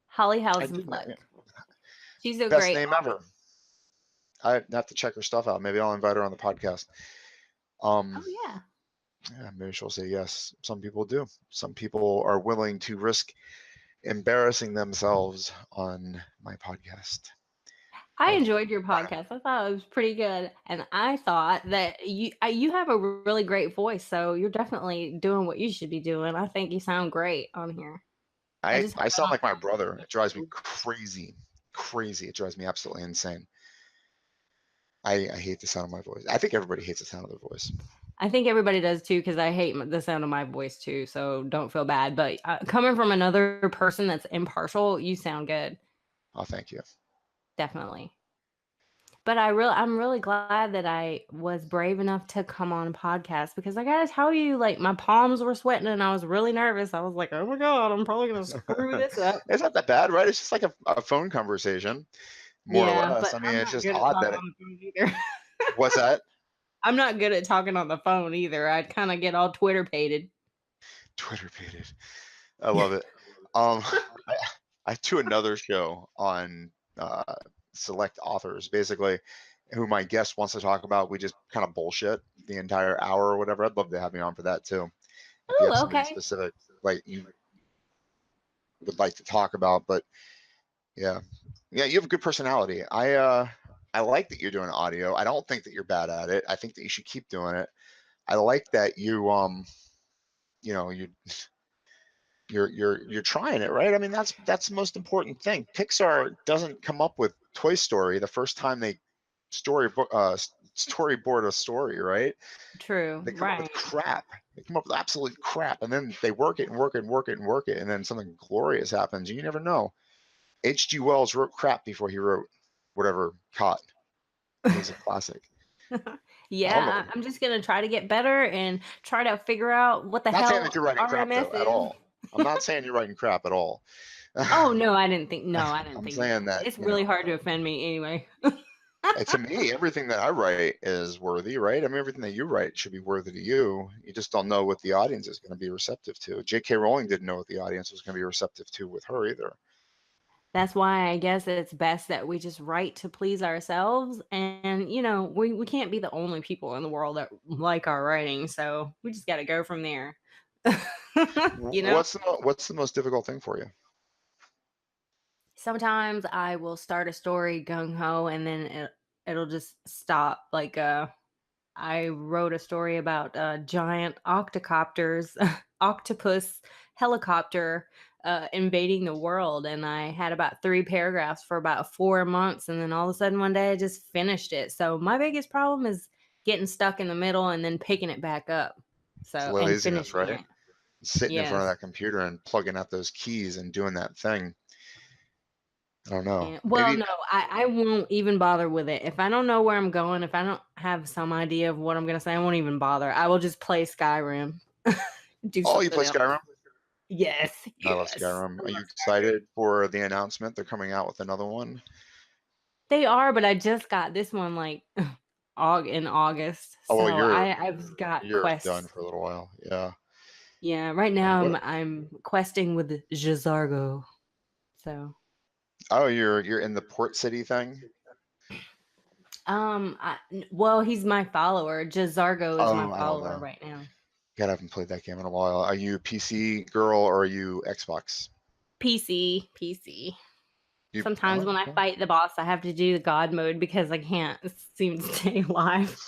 Holly I House and do know. Yeah. Fleck. She's a Best great name author. ever. I have to check her stuff out. Maybe I'll invite her on the podcast. Um, Oh yeah. yeah, maybe she'll say yes. Some people do. Some people are willing to risk embarrassing themselves on my podcast. I Of enjoyed your Bryan. podcast. I thought it was pretty good, and I thought that you have a really great voice, so you're definitely doing what you should be doing. I think you sound great on here. I just hope I I sound don't like my sound brother. It drives me too. crazy. Crazy. It drives me absolutely insane. I hate the sound of my voice. I think everybody hates the sound of their voice. I think everybody does too because I hate the sound of my voice too. So don't feel bad. But coming from another person that's impartial, you sound good, Oh, thank you. definitely. But I'm really glad that I was brave enough to come on a podcast because I gotta tell you, like my palms were sweating and I was really nervous. I was like, oh my God, I'm probably gonna screw this up. It's not that bad, right? It's just like a phone conversation, more or Yeah, less. but I mean, I'm it's not just good at odd talking that it. on the phone either. What's that? I'm not good at talking on the phone either. I'd kind of get all Twitter pated. Twitter pated. I love it. Um, I, I do another show on select authors, basically, who my guest wants to talk about. We just kind of bullshit the entire hour or whatever. I'd love to have you on for that too, if you have Oh, something okay. specific like you would like to talk about. But yeah, yeah, you have a good personality. I like that you're doing audio. I don't think that you're bad at it. I think that you should keep doing it. I like that you know, you're trying it, right? I mean, that's the most important thing. Pixar doesn't come up with Toy Story the first time they storyboard a story, right? True. They come up with Right. crap. They come up with absolute crap, and then they work it and work it and work it and work it, and then something glorious happens. You never know. H.G. Wells wrote crap before he wrote whatever caught. It was a classic. All of Yeah, them. I'm just gonna try to get better and try to figure out what the Not saying that hell you're writing crap RMS though at is. all. I'm not saying you're writing crap at all. Oh no, I didn't think. No, I didn't I'm think you were. saying that, It's you know, really hard to offend me anyway. to me, everything that I write is worthy, right? I mean, everything that you write should be worthy to you. You just don't know what the audience is going to be receptive to. J.K. Rowling didn't know what the audience was going to be receptive to with her either. That's why I guess it's best that we just write to please ourselves, and we can't be the only people in the world that like our writing, so we just got to go from there. you know. What's the most difficult thing for you? Sometimes I will start a story gung ho, and then it'll just stop. Like I wrote a story about giant octocopters, octopus helicopter invading the world, and I had about 3 paragraphs for about 4 months, and then all of a sudden one day I just finished it. So my biggest problem is getting stuck in the middle and then picking it back up. It's So and laziness, finishing right? it. Sitting in front of Yes. that computer and plugging out those keys and doing that thing. I don't know. And well, Maybe no, I won't even bother with it. If I don't know where I'm going, if I don't have some idea of what I'm gonna say, I won't even bother. I will just play Skyrim. Do oh, you something play else. Skyrim? Yes, I love yes. Skyrim. I Are you love Skyrim. excited for the announcement? They're coming out with another one. They are, but I just got this one like in August. Oh, well, So I've got you're done quests. for a little while. Yeah. Yeah, right now What? I'm questing with Jazargo. So Oh, you're in the port city thing. well, he's my follower. Jazargo is my Oh, I don't follower know. right now. God, I haven't played that game in a while. Are you PC girl or are you Xbox? PC. You Sometimes oh, when I okay. fight the boss, I have to do the god mode because I can't seem to stay alive.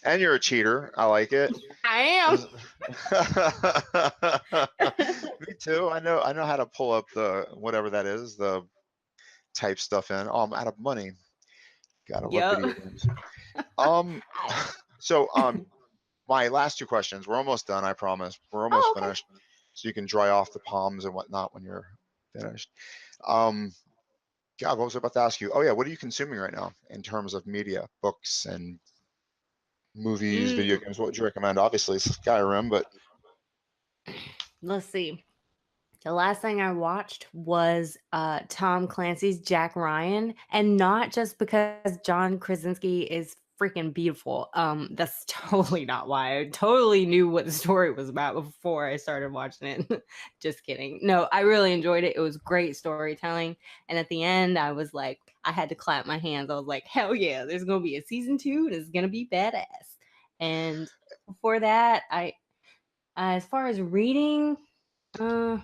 And you're a cheater. I like it. I Me too. I know how to pull up the whatever that is, the type stuff in. Oh, I'm out of money. Gotta love Yep. video games. Um, I, so my last two questions. We're almost done. I promise. We're almost oh, okay. finished. So you can dry off the palms and whatnot when you're finished. Um, God, what was I about to ask you? Oh yeah, what are you consuming right now in terms of media, books and movies, video Mm, games? What would you recommend? Obviously, Skyrim, but let's see. The last thing I watched was Tom Clancy's Jack Ryan, and not just because John Krasinski is freaking beautiful. That's totally not why. I totally knew what the story was about before I started watching it. Just kidding. No, I really enjoyed it. It was great storytelling, and at the end, I was like, I had to clap my hands. I was like, hell yeah, there's gonna be a season 2, and it's gonna be badass. And before that, as far as reading. Uh,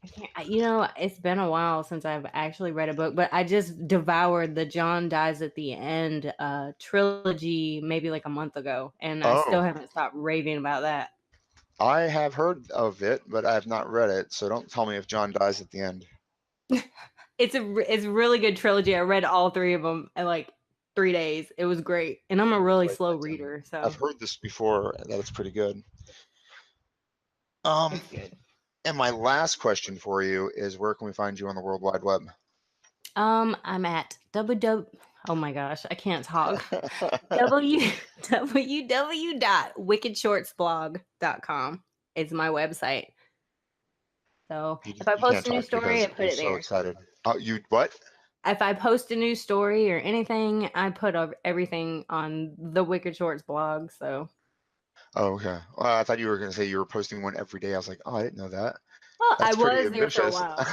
I can't, it's been a while since I've actually read a book, but I just devoured the John Dies at the End trilogy maybe like a month ago, and I still oh, haven't stopped raving about that. I have heard of it, but I have not read it. So don't tell me if John dies at the end. It's a really good trilogy. I read all three of them in like 3 days. It was great, and I'm a I'm gonna really write slow that down. reader, I've so heard this before. That it's pretty good. Um, it's good. and my last question for you is, where can we find you on the World Wide Web? I'm at www. Oh my gosh, I can't talk. www.wickedshortsblog.com is my website. So if I You can't post a new talk story, I because put you're it so there. excited. Oh, you what? If I post a new story or anything, I put everything on the Wicked Shorts blog. So, Oh, okay. Well, I thought you were going to say you were posting one every day. I was like, oh, I didn't know that. well, I That's pretty was there for a ambitious. while.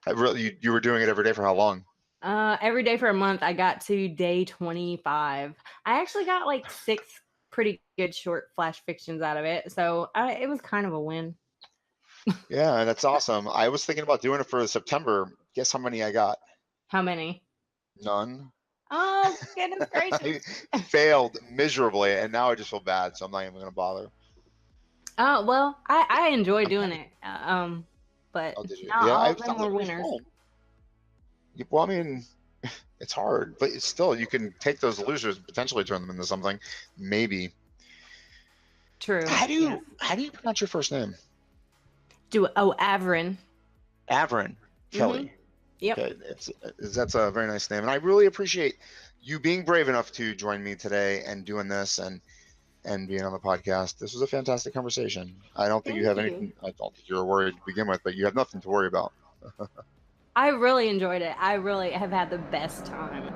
I really, you were doing it every day for how long? Every day for a month, I got to day 25. I actually got like 6 pretty good short flash fictions out of it. So it was kind of a win. Yeah, that's awesome. I was thinking about doing it for September. Guess how many I got? How many? None. Oh, goodness I gracious. failed miserably, and now I just feel bad, so I'm not even going to bother. Oh, well, I enjoy I'm doing kind of. it. But Oh, did you? not Yeah, all I of them thought were it was winners. fun. Well, I mean, it's hard, but it's still you can take those losers and potentially turn them into something. Maybe. True. Yes. How do you pronounce your first name? Avrin. Avrin Mm-hmm. Kelly. Yep. Okay, that's a very nice name, and I really appreciate you being brave enough to join me today and doing this and being on the podcast. This was a fantastic conversation. I don't think you Thank have you. anything. I don't think you're worried to begin with, but you have nothing to worry about. I really enjoyed it. I really have had the best time.